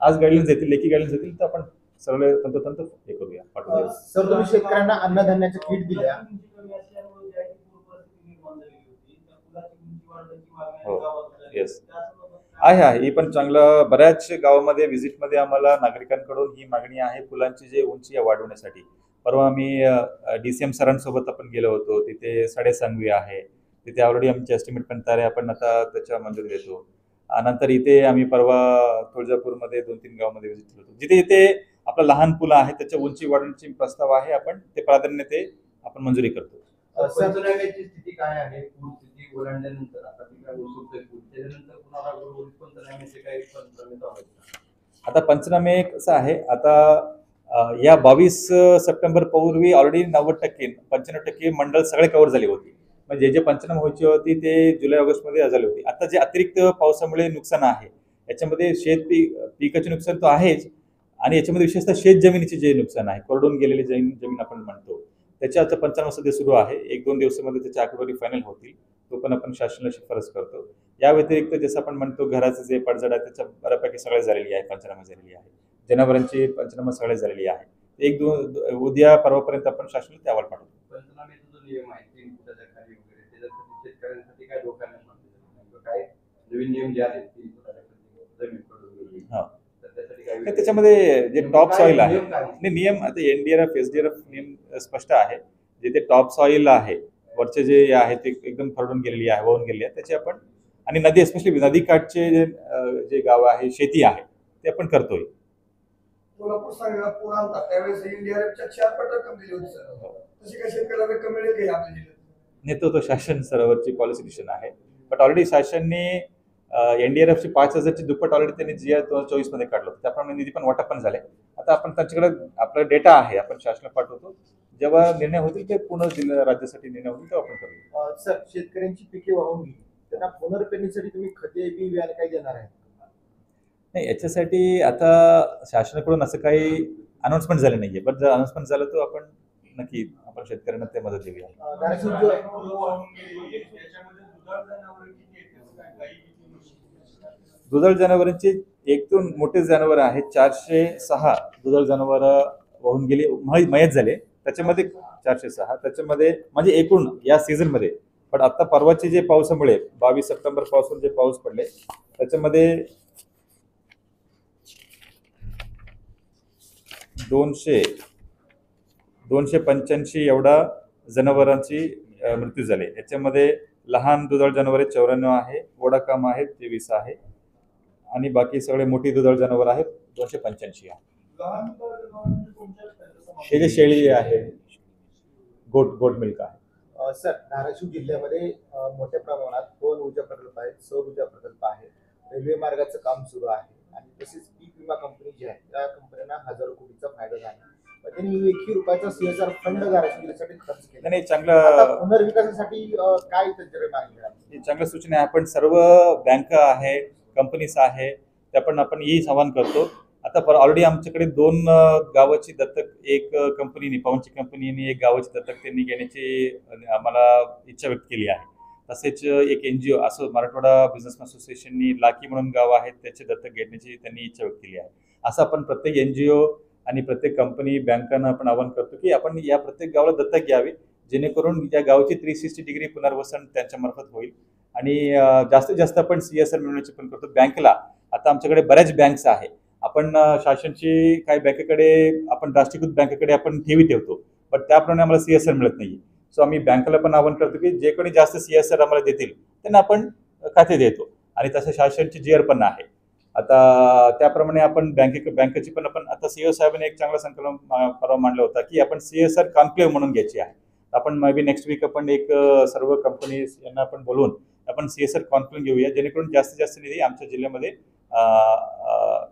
आज गाईडलाईन्स देतील, लेखी गाईडलाईन्स देतील, तर आपण सगळे तंतोतंत हे करूया, पाठवूया. सर, तुम्ही शेतकऱ्यांना अन्नधान्याच्या किट दिल्या. हो, येस आहे. ही पण चांगलं बऱ्याच गावामध्ये व्हिजिटमध्ये आम्हाला नागरिकांकडून ही मागणी आहे पुलांची जे उंची वाढवण्यासाठी. परवा आम्ही DCM सरांसोबत आपण गेलो होतो. तिथे साडेसांगवी आहे, तिथे ऑलरेडी आमचे एस्टिमेट पण तयार आहे, आपण आता त्याच्या मंजुरी देतो. नंतर इथे आम्ही परवा तुळजापूरमध्ये 2-3 गावामध्ये व्हिजिट केलो होतो, जिथे इथे आपला लहान पूल आहे त्याच्या उंची वाढवण्याची प्रस्ताव आहे. आपण ते प्राधान्य ते आपण मंजुरी करतो. पंचनाम्याची स्थिती काय आहे? पूर स्थिती ओलांडल्यानंतर आता ती काय ओसरतोय पूर, त्याच्यानंतर पुन्हा पंचनाम्याचे काही पंचनामे चालू आहेत? आता पंचनामे कसं आहे, आता या 22 सप्टेंबर पूर्वी ऑलरेडी 90% 95% मंडळ सगळे कव्हर झाली होती. म्हणजे जे पंचनामे व्हायची होती ते जुलै ऑगस्टमध्ये झाली होती. आता जे अतिरिक्त पावसामुळे नुकसान आहे याच्यामध्ये पिकाचे नुकसान तर आहेच आणि याच्यामध्ये विशेषतः शेत जमिनीचे जे नुकसान आहे, कोरडून गेलेली जमीन आपण म्हणतो, त्याच्या आता पंचनामा सध्या सुरू आहे. 1-2 दिवसामध्ये त्याची आकडेवारी फायनल होतील. तो पण आपण शासनाला शिफारस करतो. या व्यतिरिक्त जसं आपण म्हणतो घराचं जे पडझड आहे त्याच्या बऱ्यापैकी सगळे झालेली आहे, पंचनामा झालेली आहे. जनावरांची पंचनामा सगळे झालेली आहे. 1-2 उद्या परवापर्यंत आपण शासनाला त्या अहवाल पाठवतो. पंचनाम्याचा जो नियम आहे 3 फुटाच्या खाली वगैरे, त्याच्यासाठी शेतकऱ्यांसाठी काय धोका निर्माण काय नवीन नियम जे आहेत 3 फुटाच्या खाली जमीन पडून हा, तर त्यासाठी काय त्याच्यामध्ये जे टॉप सॉईल आहे, नियम आता NDRF SDRF नियम स्पष्ट आहे. जिथे टॉप सॉईल आहे, वरचे जे आहे ते एकदम खरडून गेलेली आहे, वाहून गेलेली आहे, त्याचे आपण आणि नदी स्पेशली नदीकाठचे जे गाव आहे, शेती आहे, ते आपण करतोय. कोल्हापूर सांगलीला पूर आलता त्यावेळेस NDRFच्या 4 पट रक्कम दिली होती सर. तशी काही शेतकऱ्याला रक्कम मिळेल काही आपल्या जिल्ह्यात? नेतो तो शासन स्तरावरची पॉलिसी डिसिजन आहे. बट ऑलरेडी शासनाने NDRFची 5,000ची दुप्पट ऑलरेडी त्यांनी GR 2024 मध्ये काढलं होतं. त्याप्रमाणे निधी पण वाटप पण झाले. आता आपण त्यांच्याकडे आपला डेटा आहे, आपण शासनाला पाठवतो. जेव्हा निर्णय होतील ते पूर्ण जिल्हा राज्यासाठी निर्णय होतील तेव्हा आपण करूया. सर, शेतकऱ्यांची पिके वाहून गेली, त्यांना पुनर्पेरणीसाठी तुम्ही खते बी बियाणे काय देणार आहे? नाही, याच्यासाठी आता शासनाकडून असं काही अनाउन्समेंट झालं नाहीये. बट जर अनाउन्समेंट झालं तर आपण नक्की आपण शेतकऱ्यांना ते मदत देऊया. धाराशिव जो दुधाळ जनावरांची एकूण मोठे जनावर आहेत 406 दुधाळ जनावर वाहून गेली मयत झाले. त्याच्यामध्ये 406 त्याच्यामध्ये म्हणजे एकूण या सीझन मध्ये. पण आता परवाचे जे पावसामुळे 22 सप्टेंबर पासून जे पाऊस पडले त्याच्यामध्ये 285 एवढा जनावरांची मृत्यू झाले. याच्यामध्ये लहान दुधाळ जनावरे 94 आहे, ओडाकाम आहेत 23 आहे आणि बाकी सगळे मोठी दुधाळ जनावर आहेत 285 आहे. हे जे शेळी आहे गोट मिल्क आहे. सर, धाराशिव जिल्ह्यामध्ये मोठ्या प्रमाणात पवन ऊर्जा प्रकल्प आहेत, सौर ऊर्जा प्रकल्प आहे, रेल्वे मार्गाचं काम सुरू आहे आणि तसेच पीक विमा कंपनी जी आहे त्या कंपन्यांना हजारो कोटीचा फायदा झाला. पण त्यांनी 1 रुपयाचा CSR फंड धाराशिव जिल्ह्यासाठी खर्च केला. नाही आता चांगलं पुनर्विकासासाठी काय त्यांच्याकडे मागणी आहे? चांगल्या सूचना आहे. आपण सर्व बँक आहे, कंपनीज आहे त्या पण आपण ही आवाहन करतो. आता ऑलरेडी आमच्याकडे 2 गावाची दत्तक एक कंपनीने पवनची कंपनीने एक गावाची दत्तक त्यांनी घेण्याची आम्हाला इच्छा व्यक्त केली आहे. तसेच एक NGO असं मराठवाडा बिझनेसमॅन असोसिएशननी लाकी म्हणून गाव आहेत त्याचे दत्तक घेण्याची त्यांनी इच्छा व्यक्त केली आहे. असं आपण प्रत्येक NGO आणि प्रत्येक कंपनी बँकांना आपण आवाहन करतो की आपण या प्रत्येक गावाला दत्तक घ्यावे जेणेकरून या गावाची 360 डिग्री पुनर्वसन त्यांच्या मार्फत होईल आणि जास्तीत जास्त आपण CSR मिळवण्याची पण करतो. बँकेला आता आमच्याकडे बऱ्याच बँक्स आहे. आपण शासनची काही बँकेकडे आपण राष्ट्रीयकृत बँकेकडे आपण ठेवी ठेवतो पण त्याप्रमाणे आम्हाला CSR मिळत नाही. सो आम्ही बँकेला पण आवाहन करतो की जे कोणी जास्त CSR आम्हाला देतील त्यांना आपण खाते देतो आणि तसं शासनची GR पण आहे. आता त्याप्रमाणे आपण बँकेची पण आपण आता CEO साहेबांनी एक चांगला संकल्प परवा मांडला होता की आपण CSR कॉन्क्लेव्ह म्हणून घ्यायची आहे. आपण मे बी नेक्स्ट वीक आपण एक सर्व कंपनीज यांना आपण बोलवून आपण CSR कॉन्क्लेव्ह घेऊया जेणेकरून जास्तीत जास्त निधी आमच्या जिल्ह्यामध्ये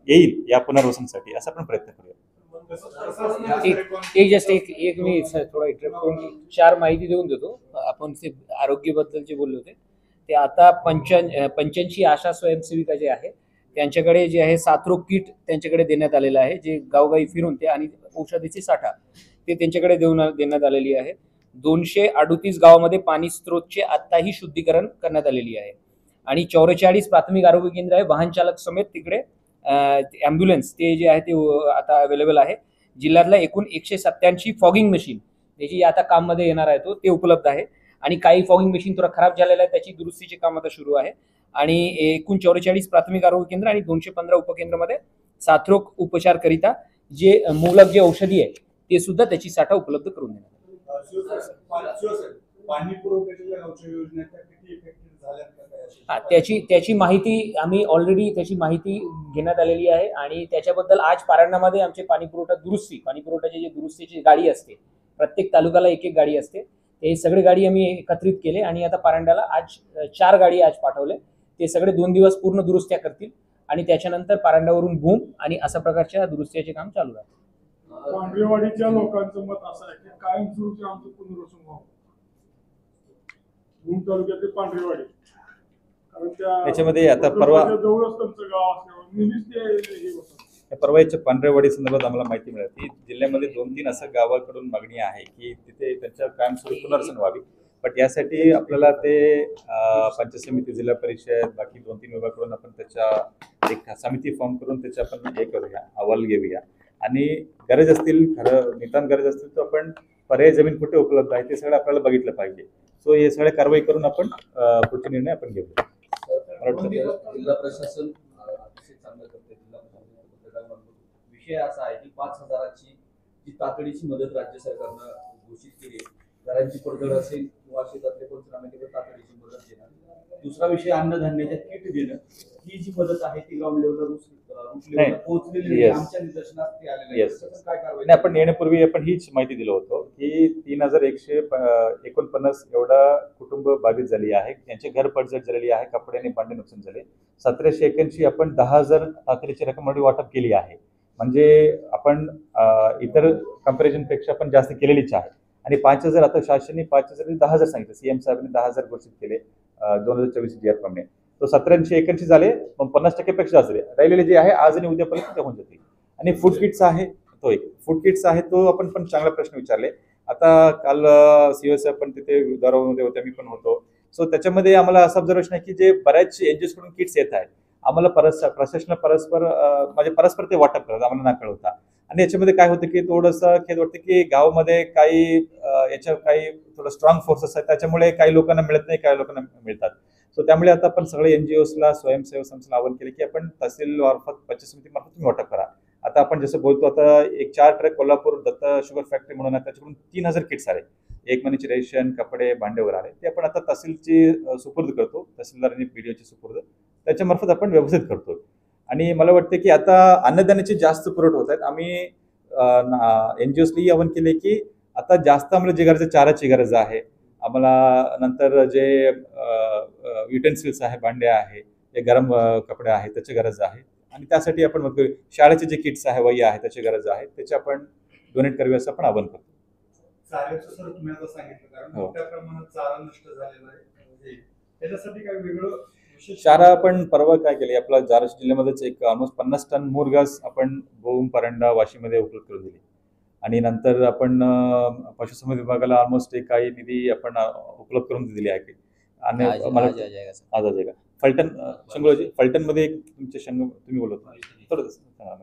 येईल या पुनर्वसनासाठी असा आपण प्रयत्न करूया. एक मी थोडा इंटरप्ट करून 4 माहिती देऊन देतो. आपण ते आरोग्याबद्दल जे बोलले होते ते आता 85 आशा स्वयंसेविका जे आहे त्यांच्याकडे जे आहे साथरोग किट त्यांच्याकडे देण्यात आलेलं आहे. जे गावगावी फिरून ते आणि औषधीचे साठा ते त्यांच्याकडे देण्यात आलेली आहे. 238 गावामध्ये पाणी स्त्रोतचे आताही शुद्धीकरण करण्यात आलेली आहे आणि 44 प्राथमिक आरोग्य केंद्र आहे. वाहन चालक समेत तिकडे ॲम्ब्युलन्स ते जे आहे ते आता अवेलेबल आहे. जिल्ह्यातला एकूण 187 फॉगिंग मशीन त्याची आता काममध्ये येणार आहे ते उपलब्ध आहे आणि काही फॉगिंग मशीन थोडा खराब झालेला आहे त्याची दुरुस्तीचे काम आता सुरू आहे आणि एकूण 44 प्राथमिक आरोग्य केंद्र आणि 215 उपकेंद्रामध्ये साथरोग उपचार करिता जे मुबलक जे औषधी आहे ते सुद्धा त्याची साठा उपलब्ध करून देणार. पाणी पुरवठ्याच्या गावच्या योजना किती इफेक्टिव्ह झाल्या त्याची माहिती आम्ही ऑलरेडी त्याची माहिती घेण्यात आलेली आहे आणि त्याच्याबद्दल आज पारंडामध्ये आमचे पाणी पुरवठ्याची जे दुरुस्तीची गाडी असते प्रत्येक तालुक्याला एक गाडी असते ते सगळे गाडी आम्ही एकत्रित केले आणि आता पारंड्याला आज 4 गाडी आज पाठवले. ते सगळे 2 दिवस पूर्ण दुरुस्त्या करतील आणि त्याच्यानंतर पारंड्यावरून भूम आणि अशा प्रकारच्या दुरुस्त्याचे काम चालू आहे. पांढरेवाडीच्या लोकांचं मत असं आहे की कायमस्वरूपी आमचं पुनर्वसन व्हावं. भूम तालुक्यातील पांढरेवाडी त्याच्यामध्ये आता परवा जवळच त्यांचं गाव असल्यामुळे नेहमीच ते हे होतं. परवाच्या पांढरेवाडी संदर्भात आम्हाला माहिती मिळाली. जिल्ह्यामध्ये 2-3 असं गावाकडून मागणी आहे की तिथे त्यांच्या कायमस्वरूपी पुनर्वसन व्हावी. बट यासाठी आपल्याला ते पंचायत समिती, जिल्हा परिषद, बाकी 2-3 विभागाकडून आपण त्याच्या एक समिती फॉर्म करून त्याच्या आपण हे करूया, अहवाल घेऊया आणि गरज असतील खरं नितांत गरज असतील तर आपण पर्याय जमीन कुठे उपलब्ध आहे ते सगळं आपल्याला बघितलं पाहिजे. सो हे सगळे कारवाई करून आपण पुढचे निर्णय आपण घेऊया. जिल्हा प्रशासन अतिशय चांगलं करते. जिल्हा प्रशासन विषय असा आहे की 5,000ची जी तातडीची मदत राज्य सरकारनं घोषित केली आहे. घरांची पडझड असेल किंवा शेतातले पंचनामे केले तातडीची मदत देणार. दुसरा विषय अन्नधान्याच्या किट देणं. ही जी मदत आहे ती ग्राउंड लेवलला पोहोचलेली आहे. आमच्या निदर्शनात ते आलेलं आहे. काय कारवाई नाही आपण येण्यापूर्वी आपण हीच माहिती दिलं होतं की 3,149 एवढा कुटुंब बाधित झाली आहे. त्यांचे घर पडझड झालेली आहे, कपड्याने भांडे नुकसान झाले. 1,781 आपण 10,000 तातडीची रक्कम वाटप केली आहे. म्हणजे आपण इतर कंपॅरिझन पेक्षा पण जास्त केलेलीच आहे आणि 5,000 आता शासनाने 5,000 10,000 सांगितलं. CM साहेबांनी 10,000 घोषित केले 2024 GR प्रमाणे. तो 1,781 झाले पण 50% पेक्षा असले राहिलेले जे आहे आज आणि उद्यापर्यंत ते होऊन जातील. आणि फूड किट्स आहे तो एक फूड किट्स आहे तो आपण पण चांगला प्रश्न विचारले. आता काल सीओ साहेब पण तिथे दौऱ्यामध्ये होते, मी पण होतो. सो त्याच्यामध्ये आम्हाला असं ऑब्झर्वेशन आहे की जे बऱ्याच एनजीओज कडून किट्स येत आहेत, आम्हाला प्रशासन म्हणजे परस्पर ते वाटप करतात आम्हाला न कळवता. आणि याच्यामध्ये काय होतं की थोडंसं खेद वाटतं की गावामध्ये काही याच्या काही थोडं स्ट्रॉंग फोर्सेस आहेत, त्याच्यामुळे काही लोकांना मिळत नाही, काही लोकांना मिळतात. सो त्यामुळे आता आपण सगळे एनजीओसला, स्वयंसेवक संस्थेला आवाहन केले की आपण तहसील मार्फत, पंचायत समिती मार्फत तुम्ही वाटप करा. आता आपण जसं बोलतो, आता एक 4 truck Kolhapur Datta sugar factory म्हणून आहे, त्याच्याकडून 3000 किट्स आले. 1 महिन्याची रेशन, कपडे, भांडे वगैरे आले. ते आपण आता तहसीलची सुपूर्द करतो, तहसीलदारांनी पीडीओची सुपूर्द, त्याच्यामार्फत आपण व्यवस्थित करतो. आणि मला वाटतं की आता अन्नधान्याचे जास्त पुरवठा होत आहेत. आम्ही एनजीओसलाही आवाहन केले की आता जास्त आम्हाला जी गरज आहे, चाराची गरज आहे आम्हाला, नंतर जे युटेन्सिल्स आहे, भांडे आहे, जे गरम कपडे आहे, त्याची गरज आहे. आणि त्यासाठी आपण म्हणतो शाळेचे जे किट्स आहे, वही आहे, त्याची गरज आहे, त्याची आपण डोनेट करावी असं आपण आवाहन करतो. चाऱ्याचं सर तुम्ही आता सांगितलं, कारण हो. मोठ्या प्रमाणात चारा नष्ट झालेला आहे. म्हणजे त्याच्यासाठी काय वेगळं विशेष चारा आपण परवा काय केले, आपला धाराशिव जिल्ह्यामध्येच एक ऑलमोस्ट 50 टन मुरघास आपण भूम, परंडा, वाशीमध्ये उपलब्ध करून दिली. आणि नंतर आपण पशुसंवर्धन विभागाला ऑलमोस्ट एक काही निधी आपण उपलब्ध करून दिली आहे. आणि मला आज आहे का फलटण, शंगोजी फलटणमध्ये एक तुमचे तुम्ही बोलत थोडं सांगा.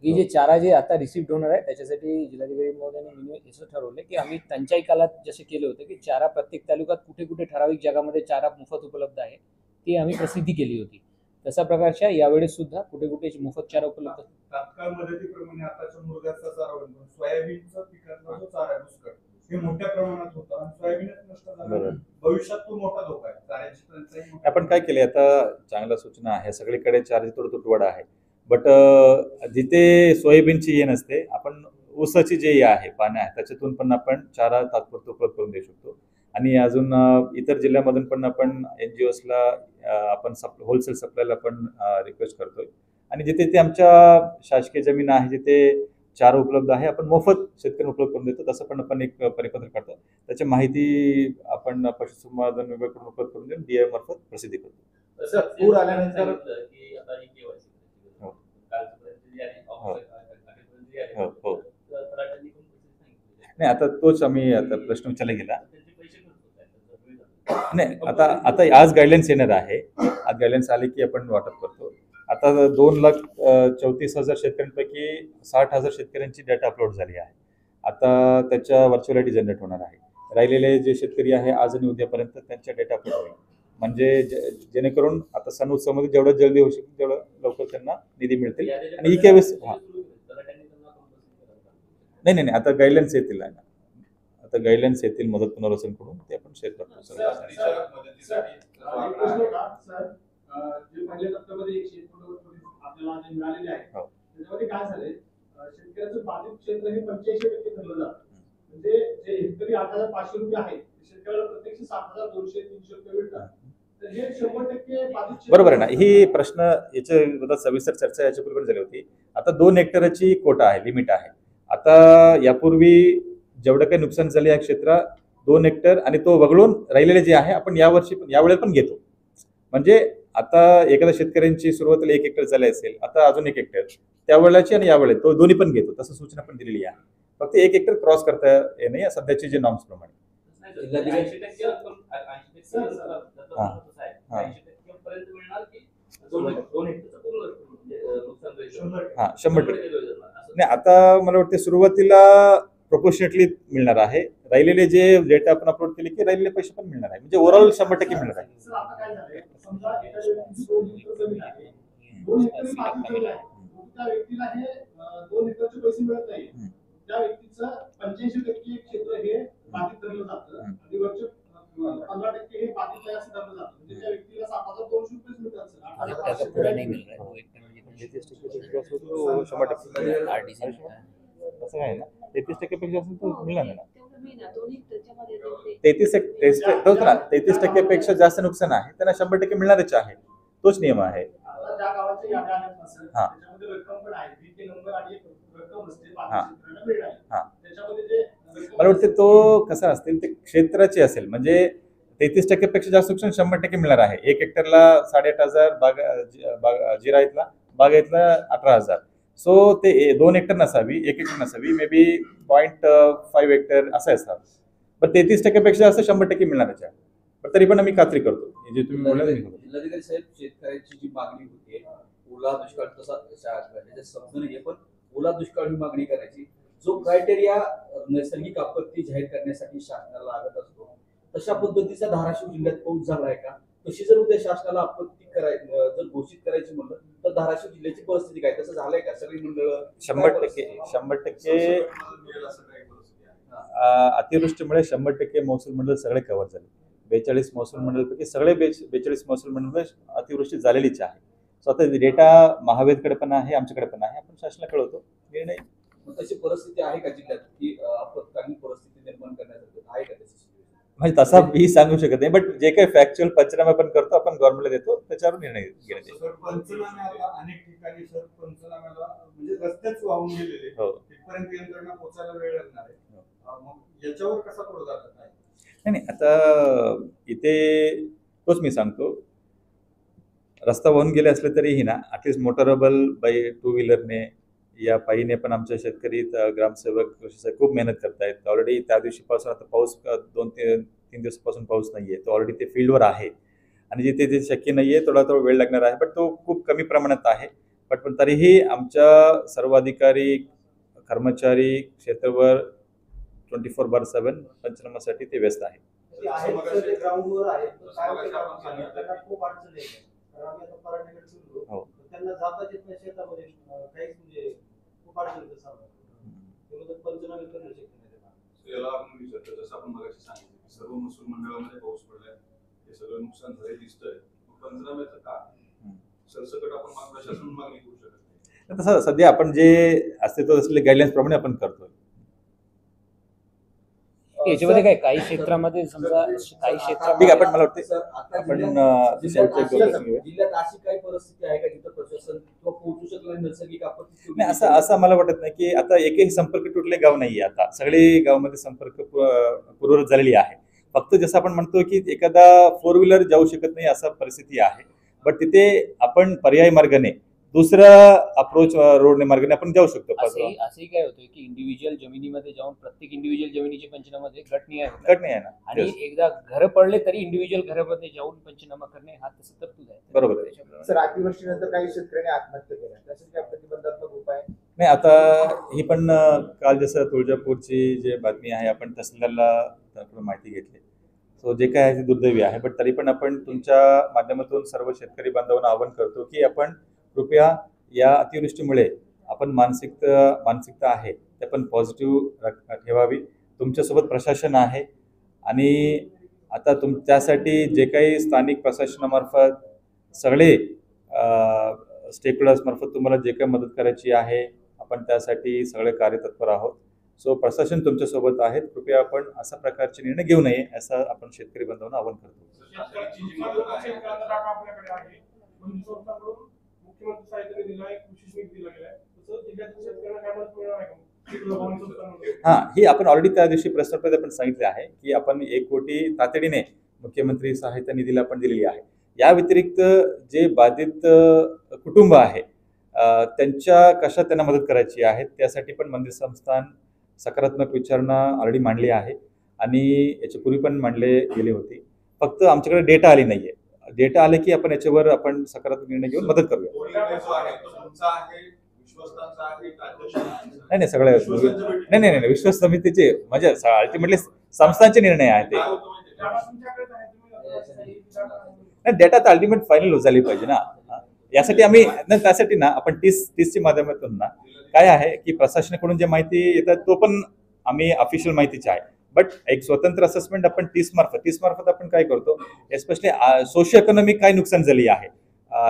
ही जे चारा जे आता रिसिव्ह होणार आहे, त्याच्यासाठी जिल्हाधिकारी महोदयांनी असं ठरवलं की आम्ही टंचाई काळात जसे केले होते की चारा प्रत्येक तालुक्यात कुठे कुठे ठराविक जगामध्ये चारा मोफत उपलब्ध आहे, ती आम्ही प्रसिद्धी केली होती. तशा प्रकारच्या यावेळेस सुद्धा कुठे कुठे मोफत चारा उपलब्ध. तात्काळ मदतीप्रमाणे आताच्या मुरघासचा चारा बनतो, सोयाबीनचा पिकातला जो चारा आहे दुष्काळ हे मोठ्या प्रमाणात होतं आणि सोयाबीनच नष्ट झालं. भविष्यात तो मोठा धोका आहे. चाऱ्याची टंचाई आपण काय केले, आता चांगल्या सूचना आहे, सगळीकडे चाराची थोडं तुटवडा आहे. बट जिथे सोयाबीनची हे नसते, आपण ऊसाची जे आहे, पाण्या आहे, त्याच्यातून पण आपण चारा तात्पुरता उपलब्ध करून देऊ शकतो. आणि अजून इतर जिल्ह्यामधून पण आपण एनजीओसला आपण होलसेल सप्लायला पण रिक्वेस्ट करतोय. आणि जिथे ते आमच्या शासकीय जमीन आहे, जिथे चारा उपलब्ध आहे, आपण मोफत शेतकरी उपलब्ध करून देतो. तसं पण आपण एक परिपत्रक काढतो, त्याची माहिती आपण पशुसंवर्धन विभागाकडून उपलब्ध करून देऊन डीआय मार्फत प्रसिद्धी करतो. तसं पूर आल्यानंतर हो हो नाही, आता तोच आम्ही आता प्रश्न विचारला गेला नाही. आता आज गाईडलाईन्स येणार आहे, आज गाईडलाईन्स आले की आपण वाटप करतो. आता 2,34,000 शेतकऱ्यांपैकी 60,000 शेतकऱ्यांची डेटा अपलोड झाली आहे. आता त्याच्या व्हर्च्युअलिटी जनरेट होणार आहे. राहिलेले जे शेतकरी आहे, आज आणि उद्यापर्यंत त्यांच्या डेटा अपलोड होईल. म्हणजे जेणेकरून आता सण उत्सवामध्ये जेवढं जल्दी होऊ शकेल तेवढं लवकर त्यांना निधी मिळतील. आणि ही केवीस नाही, आता गाईडलाईन्स येतील, आता गाईडलाईन्स येतील मदत पुनर्वसन कडून, ते आपण शेअर करतो. जे पहिल्या टप्प्यामध्ये 100 आपल्याला जे मिळालेले आहे, त्याच्यामध्ये काय झालंय, शेतकऱ्याचं बाधित क्षेत्र हे 85% ठरलं जातं. म्हणजे जे हेक्टरी 8,500 रुपये आहे, शेतकऱ्याला प्रत्यक्ष 7,200-300 रुपये मिळतात. तर हे 100% बाधित बरोबर आहे ना. ही प्रश्न याच्या सविस्तर चर्चा याच्या पूर्वी झाली होती. आता 2 हेक्टरची कोटा आहे, लिमिट आहे. आता यापूर्वी जेवढं काही नुकसान झाले या क्षेत्रात 2 हेक्टर आणि तो वगळून राहिलेले जे आहे आपण यावेळेला पण घेतो. म्हणजे आता एखाद्या शेतकऱ्यांची सुरुवातीला 1 हेक्टर झाले असेल, आता अजून 1 हेक्टर त्यावेळेची आणि यावेळेला तो दोन्ही पण घेतो, तसं सूचना पण दिलेली आहे. फक्त 1 हेक्टर क्रॉस करता येणे सध्याचे जे नॉर्म्स प्रमाणे. हा 100%. नाही, आता मला वाटतं सुरुवातीला प्रोपोर्शनेटली मिळणार आहे. राहिलेले जे डेटा आपण अपलोड केले की राहिलेले पैसे पण मिळणार आहे. म्हणजे ओव्हरऑल 100% मिळणार आहे. सर, आता काय झालंय, समजा एका व्यक्तीची 2 हेक्टर जमीन आहे, 2 हेक्टरी बाधित जमीन आहे, त्या व्यक्तीला हे 2 हेक्टरचे पैसे मिळत नाही. त्या व्यक्तीचं 85% क्षेत्र हे बाधित धरलं जातं आणि वरचे 15% हे बाधित आहे असं धरलं जातं. म्हणजे त्या व्यक्तीला 7,200 रुपये मिळतात. असं आहे ना, 33% जास्त तर मिळणार ना. 33% जास्त नुकसान आहे, त्यांना 100% मिळणारच आहे. तोच नियम आहे. मला वाटतं तो कसा असतील, ते क्षेत्राचे असेल. म्हणजे 33% जास्त नुकसान 100% मिळणार आहे. 1 हेक्टरला 8,500, जिरायतला बागायतला 18,000. सो ते 2 हेक्टर नसावी, 1 हेक्टर नसावी, मे बी 0.5 हेक्टर असं असावं. पण 33% असं 100% मिळणारच आहे. पण तरी पण आम्ही खात्री करतो हे जे तुम्ही बोलला मी करतो. जिल्हाधिकारी साहेब, शेतकऱ्यांची जी मागणी होती ओला दुष्काळ तसा त्याच्यात समजून घे, पण ओला दुष्काळ ही मागणी करायची जो क्रायटेरिया नैसर्गिक आपत्ती जाहीर करण्यासाठी शासनाला लागत असतो तशा पद्धतीचा धाराशिव जिल्ह्यात पाऊस झालाय का? तशी जर उद्या शासनाला आपत्ती जर घोषित करायची म्हणलं तर धाराशिव जिल्ह्याची परिस्थिती काय, तसं झालंय का? सगळी मंडळ 100% अतिवृष्टीमुळे 100% महसूल मंडळ सगळे कव्हर झाले. 42 महसूल मंडळापैकी सगळे 42 महसूल मंडळ अतिवृष्टी झालेलीच आहे. सो आता डेटा महावेदकडे पण आहे, आमच्याकडे पण आहे, आपण शासनाला कळवतो. निर्णय तशी परिस्थिती आहे का जिल्ह्यात की आपत्कालीन परिस्थिती निर्माण करण्यासाठी आहे का तशी? म्हणजे तसा मी सांगू शकत नाही, बट जे काही फॅक्च्युअल पंचनामा आपण करतो आपण गव्हर्नमेंटला देतो, त्याच्यावर निर्णय घेण्यात येईल. सर, पंचनाम्याला अनेक ठिकाणी सर पंचनाम्याला म्हणजे रस्तेच वाहून गेलेले, हो. तिथपर्यंत यंत्रणा पोहोचायला वेळ लागणार आहे. मग याच्यावर कसा तोडगा काढताय? नाही, आता इथे तोच मी सांगतो, रस्ता वाहून गेले असले तरीही ना ॲटलिस्ट मोटरेबल बाय 2 व्हीलरने या पायीने पण आमचे शेतकरी ग्रामसेवक खूप मेहनत करतायत. ऑलरेडी त्या दिवशीपासून आता पाऊस 2-3 दिवसापासून पाऊस नाहीये, तो ऑलरेडी ते फील्डवर आहे आणि जिथे ते शक्य नाहीये थोडा वेळ लागणार आहे, बट तो खूप कमी प्रमाणात आहे. पण तरीही आमच्या सर्व अधिकारी कर्मचारी क्षेत्रावर 24/7 पंचनामासाठी ते व्यस्त आहे. ग्राउंडवर आहे त्यांना खूप अडचण आहे. कारण आम्ही आता पराठीकडे फिरलो, हो. त्यांना जाता येत नाही शेतामध्ये, काहीच म्हणजे खूप अडचणीचा सामना करतो. पंचनामे करणं शक्य नाही. याला आपण विचारतो जसं आपण मगाशी सांगितलं की सर्व महसूल मंडळामध्ये पाऊस पडलाय, हे सगळं नुकसान झालंय दिसतंय. पंचनाम्याचं का सरसकट आपण प्रशासन मागणी करू शकत नाही? तसं सध्या आपण जे अस्तित्वात असलेले गाईडलाईन्स प्रमाणे आपण करतोय. याच्यामध्ये काय काही क्षेत्रामध्ये समजा काही ठीक आहे, क्षेत्रामध्ये आपण मला वाटते सर, आता आपण जिल्ह्यात अशी काही परिस्थिती आहे का जिथं प्रशासन किंवा पोहोचू शकलं नाही नैसर्गिक आपत्ती? नाही, असं मला वाटत नाही की आता एकही संपर्क तुटले गाव नाहीये. आता सगळे गावामध्ये संपर्क पूर्ववत झालेली आहे. फक्त जसं आपण म्हणतो की एखादा 4 व्हीलर जाऊ शकत नाही असा परिस्थिती आहे, बट तिथे आपण पर्यायी मार्गाने दुसरा अप्रोच रोडने मार्गाने आपण जाऊ शकतो. असंही काय होतं की इंडिव्हिज्युअल जमिनीमध्ये जाऊन प्रत्येक इंडिव्हिज्युअल जमिनीचे पंचनामामध्ये गट नाही आहे कट नाही आहे ना. आणि Yes. एकदा घर पडले तरी इंडिव्हिज्युअल घरामध्ये जाऊन पंचनामा करणे हा तसं तरतूद आहे. बरोबर आहे. त्याच्याप्रमाणे सर, अतिवृष्टीनंतर काही शेतकऱ्यांनी आत्महत्या केल्या, त्यासाठी काय प्रतिबंधात्मक उपाय? नाही, आता ही पण काल जसं तुळजापूरची जे बातमी आहे आपण तहसीलदारला त्याकडून माहिती घेतली. सो जे काय आहे ते दुर्दैवी आहे, बट तरी पण आपण तुमच्या माध्यमातून सर्व शेतकरी बांधवांना आवाहन करतो की आपण कृपया या अतिवृष्टीमुळे आपण मानसिकता आहे ते पण पॉझिटिव्ह ठेवावी. तुमच्यासोबत प्रशासन आहे आणि आता त्यासाठी जे काही स्थानिक प्रशासनामार्फत सगळे स्टेकहोल्डर्स मार्फत तुम्हाला जे काही मदत करायची आहे आपण त्यासाठी सगळे कार्यतत्पर आहोत. सो प्रशासन तुमच्यासोबत आहेत. कृपया आपण अशा प्रकारचे निर्णय घेऊ नये असं आपण शेतकरी बांधवांना आवाहन करतो. आपल्याकडे आहे संस्थांकडून मुख्यमंत्री सहाय्यता दिलाय, कृषी निधी दिला गेलाय, तसं जिल्ह्यातील शेतकऱ्यांना काय मदत मिळणार आहे का? हा, ही आपण ऑलरेडी त्या दिवशी प्रस्तावात आपण सांगितले आहे की आपण 1 कोटी तातडीने मुख्यमंत्री सहायता निधीला आपण दिलेली आहे. या व्यतिरिक्त जे बाधित कुटुंब आहे त्यांच्या कशा त्यांना मदत करायची आहे त्यासाठी पण मंदिर संस्थान सकारात्मक विचारणा ऑलरेडी मांडली आहे आणि याच्या पूर्वी पण मांडले गेले होते. फक्त आमच्याकडे डेटा आली नाहीये. डेटा आले की आपण याच्यावर आपण सकारात्मक निर्णय घेऊन मदत करूया. नाही, सगळ्या नाही विश्वास समितीचे म्हणजे अल्टिमेटली संस्थांचे निर्णय आहे ते. नाही, डेटा तर अल्टिमेट फायनल झाली पाहिजे ना. यासाठी आम्ही त्यासाठी ना आपण 30च्या माध्यमातून ना काय आहे की प्रशासनाकडून जे माहिती येतात तो पण आम्ही ऑफिशियल माहितीची आहे, बट एक स्वतंत्र असेसमेंट आपण 30 मार्फत आपण काय करतो, एस्पेशली सोशिओ इकॉनॉमिक काय नुकसान झाली आहे,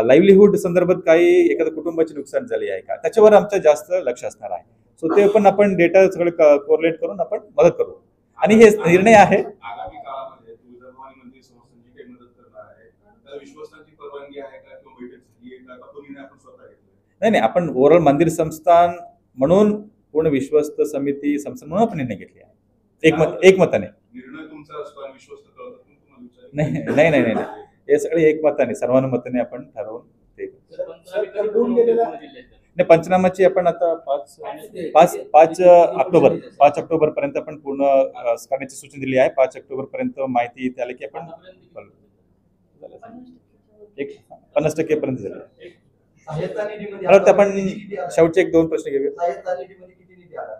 लाईव्हलीहूड संदर्भात काही एखाद्या कुटुंबाचे नुकसान झाले आहे का त्याच्यावर आमचं जास्त लक्ष असणार आहे. सो ते पण आपण डेटा सगळे कोरिलेट करून आपण मदत करू आणि हे निर्णय आहे. आगामी काळामध्ये तुळजाभवानी मंदिर संस्थांची काही मदत करणार आहे तर विश्वासाची परवानगी आहे का किंवा बैठक झाली आहे का, तो निर्णय आपण स्वतः घेतला? नाही, आपण ओव्हरऑल मंदिर संस्थान म्हणून पूर्ण विश्वस्त समिती संस्थान म्हणून आपण निर्णय घेतले आहे एकमताने. निर्णय तुमचा असतो आणि विश्वस्त कळतात तुम्हाला विचार नाही, हे सगळे एकमताने सर्वानुमताने आपण ठरवून ते नाही, पंचनामाची आपण आता 5 ऑक्टोबर पर्यंत आपण पूर्ण करण्याची सूचना दिली आहे. 5 ऑक्टोबर पर्यंत माहिती येते आली की आपण 50% पर्यंत झाले. सहाय्यता निधीमध्ये मला वाटतं आपण किती निधी आला? शेवटचे 1-2 प्रश्न घेऊया. सहाय्यता निधीमध्ये किती निधी आला?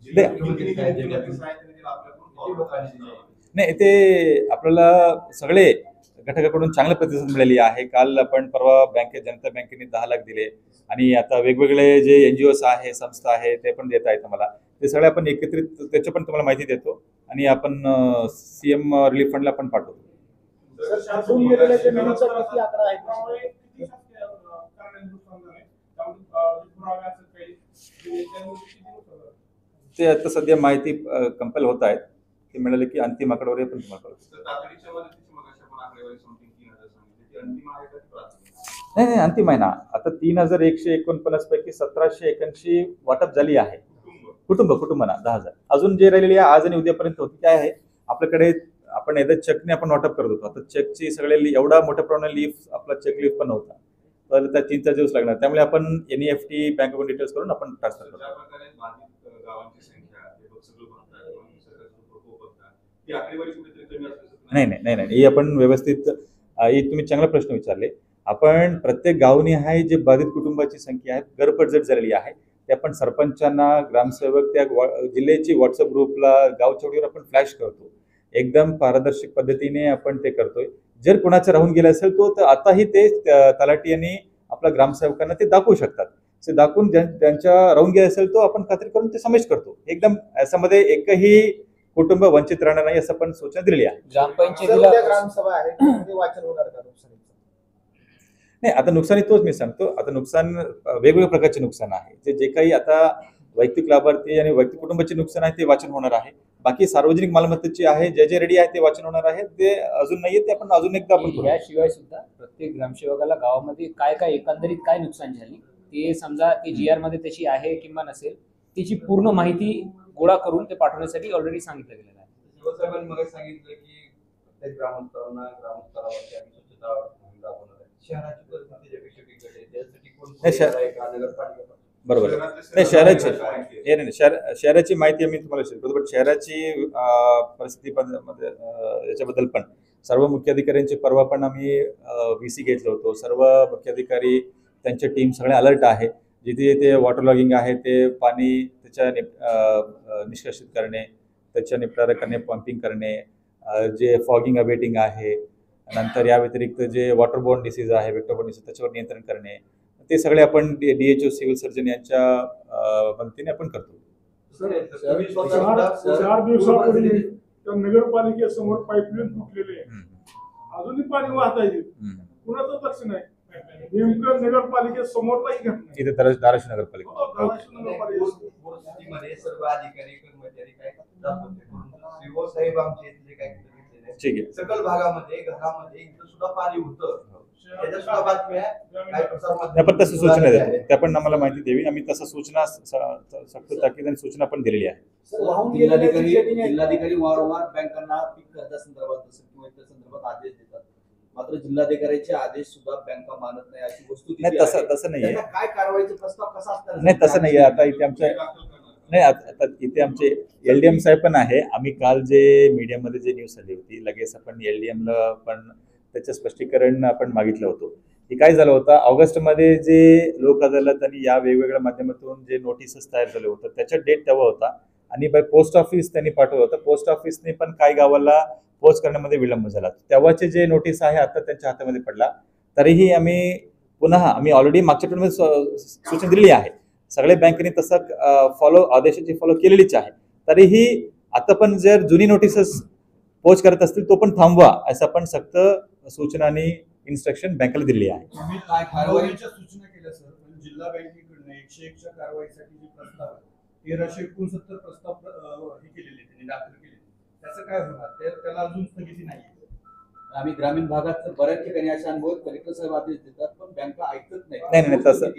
किती लोकांनी दिले? नाही, ते आपल्याला सगळे घटकाकडून चांगला प्रतिसाद मिळाली आहे. काल आपण परवा जनता बँकेने 10 लाख दिले आणि आता वेगवेगळे जे NGOs आहे, संस्था आहे, ते पण देत आहेत आम्हाला. ते सगळे आपण एकत्रित त्याची पण तुम्हाला माहिती देतो आणि आपण CM रिलीफ फंडला पण पाठवतो. शासन गेलेल्या जे निधीचा किती आकडा आहे त्यामुळे किती कारण नुकसान झाले त्यामुळे पुरावे असेल काही त्यामुळे किती नुकसान झालं? ते आता सध्या माहिती कंपेल होत आहेत. ते मिळाले की अंतिम आकडेवारी पण तुम्हाला कळवतो. तातडीच्या मदतीची मगाशी आपण आकडेवारी समथिंग 3000 सांगितली, ती अंतिम आहे का ती प्राथमिक? नाही, अंतिम आहे ना. आता 3149 पैकी 1781 वाटप झाली आहे. कुटुंबांना 10,000. अजून जे राहिलेली आहे आज आणि उद्यापर्यंत होती काय आहे आपल्याकडे, आपण एकदा चेकने आपण वाटप करत होतो. आता चेकची सगळे एवढा मोठ्या प्रमाणात लीफ आपला चेक लीफ पण नव्हता, तर त्या 3-4 दिवस लागणार. त्यामुळे आपण NEFT बँक अकाउंट डिटेल्स करून आपण ट्रान्सफर करतो. ज्या प्रकारे बाधित गावांची संख्या हे बघ सगळं बघतात किंवा निसर्गाचा प्रकोप बघतात, ती आकडेवारी कुठेतरी कमी असते. नाही, ही आपण व्यवस्थित ही तुम्ही चांगला प्रश्न विचारले. आपण प्रत्येक गावनिहाय जे बाधित कुटुंबाची संख्या आहे, गरपडझड झालेली आहे, ते आपण सरपंचांना, ग्रामसेवक, त्या जिल्ह्याची व्हॉट्सअप ग्रुपला, गाव चौकीवर आपण फ्लॅश करतो. एकदम पारदर्शक पद्धतीने आपण ते करतोय. जर कोणाचं राहून गेलं असेल तर आताही ते तलाठी आणि आपल्या ग्रामसेवकांना ते दाखवू शकतात. ते दाखवून त्यांच्या राहून गेलं असेल तो आपण खात्री करून ते समावेश करतो. एकदम याच्यामध्ये एकही कुटुंब वंचित राहणार नाही असं पण सूचना दिलेली आहे. सर, ग्रामपंचायतीला उद्या ग्रामसभा आहे त्यामध्ये वाचन होणार का नुकसानीचं? नाही, आता नुकसानी तोच मी सांगतो. आता नुकसान वेगवेगळ्या प्रकारचे नुकसान आहे. जे काही आता वैयक्तिक लाभार्थी आणि वैयक्तिक कुटुंबाचे नुकसान आहे ते वाचन होणार आहे. बाकी सार्वजनिक मालमत्तेची आहे, जे रेडी आहे ते वाचन होणार आहे. ते अजून नाहीये, ते आपण अजून एकदा आपण करू. याशिवाय सुद्धा प्रत्येक ग्रामसेवकाला गावामध्ये काय काय एकंदरीत काय नुकसान झाली ते समजा ते GR मध्ये तशी आहे किंवा नसेल त्याची पूर्ण माहिती गोळा करून ते पाठवण्यासाठी ऑलरेडी सांगितलं गेलेलं आहे. शिवसाहेबांनी मग सांगितलं की प्रत्येक ग्रामस्तरावरती आम्ही स्वच्छता मोहीम राबवणार आहे. शहराची परिस्थिती त्याच्यापेक्षा बिकट आहे. त्यासाठी कोण नाही, आहे का नगरपालिका? बरोबर आहे. नाही, शहराची माहिती आम्ही तुम्हाला शेअर करतो. पण शहराची परिस्थिती मध्ये याच्याबद्दल पण सर्व मुख्य अधिकाऱ्यांची परवा पण आम्ही VC घेतलं होतो. सर्व मुख्य अधिकारी त्यांचे टीम सगळे अलर्ट आहे. जिथे ते वॉटर लॉगिंग आहे ते पाणी त्याच्या निष्कासित करणे, त्याच्या निपटारा करणे, पंपिंग करणे, जे फॉगिंग अबेटिंग आहे, नंतर या व्यतिरिक्त जे वॉटरबोर्न डिसीज आहे, वेक्टरबोर्न डिसीज, त्याच्यावर नियंत्रण करणे, ते सगळे आपण DHO सिव्हिल सर्जन यांच्या मदतीने आपण करतो. चार दिवसापूर्वी त्या नगरपालिकेसमोर पाईपलाईन फुटलेली आहे, अजूनही पाणी वाहत आहे, कुणाचं लक्ष नाही. नेमकं नगरपालिकेसमोरला ही घटना इथे धाराशिव नगरपालिका मध्ये सर्व अधिकारी कर्मचारी काय जात होते. शिवसाहेब आमचे इथले काय ठीक आहे. सकल भागामध्ये घरामध्ये इथं सुद्धा पाणी होतं. त्याच्या सुद्धा बातम्या काय प्रसारमाध्यमात आपण तसं सूचना देतो. त्या पण आम्हाला माहिती द्यावी. आम्ही तसं सूचना सक्त ताकीद आणि सूचना पण दिलेली आहे. सर, वाहून गेलेल्या जी शेती आहे, जिल्हाधिकारी वारंवार बँकांना पीक कर्जासंदर्भात जसं किंवा इतर संदर्भात आदेश देतात, मात्र जिल्हाधिकाऱ्यांचे आदेश सुद्धा बँका मानत नाही अशी वस्तुस्थिती नाही, आहे. तसं नाहीये. त्यांना काय कारवाईचा प्रस्ताव कसा असणार? नाही, तसं नाहीये. आता इथे आमच्या नाही, आता इथे आमचे LDM साहेब पण आहे. आम्ही काल जे मीडियामध्ये जे न्यूज आली होती, लगेच आपण LDMला पण त्याचं स्पष्टीकरण आपण मागितलं होतं की काय झालं होतं. ऑगस्टमध्ये जे लोक अदालत आणि या वेगवेगळ्या माध्यमातून जे नोटिसेस तयार झाले होतं त्याचा डेट तेव्हा होता आणि बाय पोस्ट ऑफिस त्यांनी पाठवलं होतं. पोस्ट ऑफिसने पण काही गावाला पोस्ट करण्यामध्ये विलंब झाला. तेव्हाचे जे नोटीस आहे आता त्यांच्या हातामध्ये पडला. तरीही आम्ही ऑलरेडी मागच्या आठवड्यामध्ये सूचना दिलेली आहे. सगळ्या बँकेने तसं आदेशाची फॉलो केलेलीच आहे. तरीही आता पण जर जुनी नोटिसेस पोच करत असतील तो पण थांबवा असं आपण सक्त सूचना आणि इन्स्ट्रक्शन बँकेला दिलेली आहे. तुम्ही काय कारवाईच्या सूचना केल्या सर? म्हणजे जिल्हा बँकेकडनं 101च्या कारवाईसाठी जे प्रस्ताव आहे 1369 प्रस्ताव हे केलेले त्यांनी दाखल केले, त्याचं काय होणार? त्याला अजून स्थगिती नाही. आम्ही ग्रामीण भागात बऱ्याच ठिकाणी अशा अनुभव कलेक्टर साहेब आदेश देतात पण बँका ऐकत नाही. नाही, तसं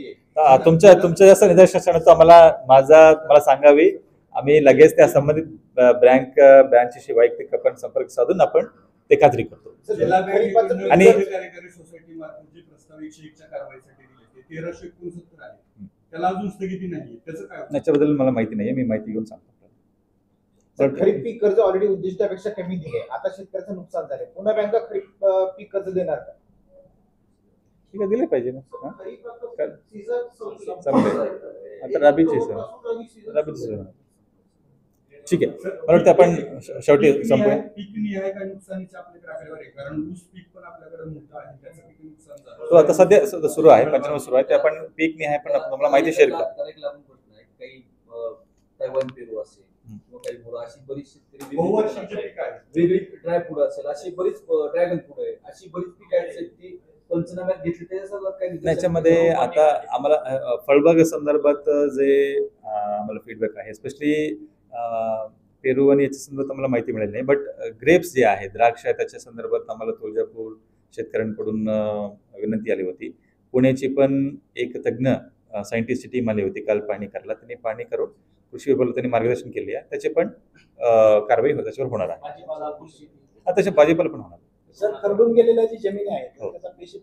तुमच्या जसं निदर्शनाचं मला सांगावी. आम्ही लगेच त्या संबंधित ब्रँचशी वैयक्तिक आपण संपर्क साधून आपण ते खात्री करतो. जिल्हा बँकेकडनं आणि कार्यकारी सोसायटी मार्फत जे प्रस्ताव 101च्या कारवाईसाठी दिले ते 1369 आहे, त्याला अजून स्थगिती नाही, त्याचं काय होतं? याच्याबद्दल मला माहिती नाही, मी माहिती घेऊन सांगतो. तर खरीप पीक कर्ज ऑलरेडी उद्दिष्टापेक्षा कमी दिले, आता शेतकऱ्याचं नुकसान झाले, पुन्हा बँका खरीप पीक कर्ज देणार का? ठीक आहे, दिले पाहिजे ना. हा? खरीप काय? सीझन संपला. चालतंय. आता रबीची सीझन. ठीक आहे, मला वाटतं आपण शेवटी संपूया. पीक निहाय काय नुकसानीची आपल्याकडे आकडेवारी आहे, कारण ऊस पीक पण आपल्याकडे मोठं आहे, त्याचं किती नुकसान झालं तो आता सध्या सुरू आहे, पंचनामा सुरू आहे, ते आपण पीक निहाय पण तुम्हाला माहिती शेअर करू. त्याला एक लागून प्रश्न आहे, काही तैवान पेरू असेल किंवा काही मुळं अशी बरीच शेतकरी बहुवार्षिक पीक आहे. वेगळी ड्राय फूड असेल, अशी बरीच ड्रॅगन फूड आहे, अशी बरीच पिकं आहेत ती पंचनाम्यात घेतली, त्याच्या संदर्भात काय निदर्शनास त्याच्यामध्ये येतं? आता आम्हाला फळबाग संदर्भात जे आम्हाला फीडबॅक आहे, स्पेशली पेरू आणि याच्या संदर्भात आम्हाला माहिती मिळाली नाही, बट ग्रेप्स जे आहेत, द्राक्ष आहे, त्याच्या संदर्भात आम्हाला तुळजापूर शेतकऱ्यांकडून विनंती आली होती. पुण्याची पण एक तज्ज्ञ सायंटिस्टची टीम आली होती काल पाहणी करायला, त्यांनी पाहणी करून कृषी विभागाला त्यांनी मार्गदर्शन केले आहे, त्याचे पण कारवाई त्याच्यावर होणार आहे. भाजीपाला, कृषी त्याच्या भाजीपाला पण होणार. सर खरडून गेलेल्या जी जमीन आहे हो. त्याचा पेशी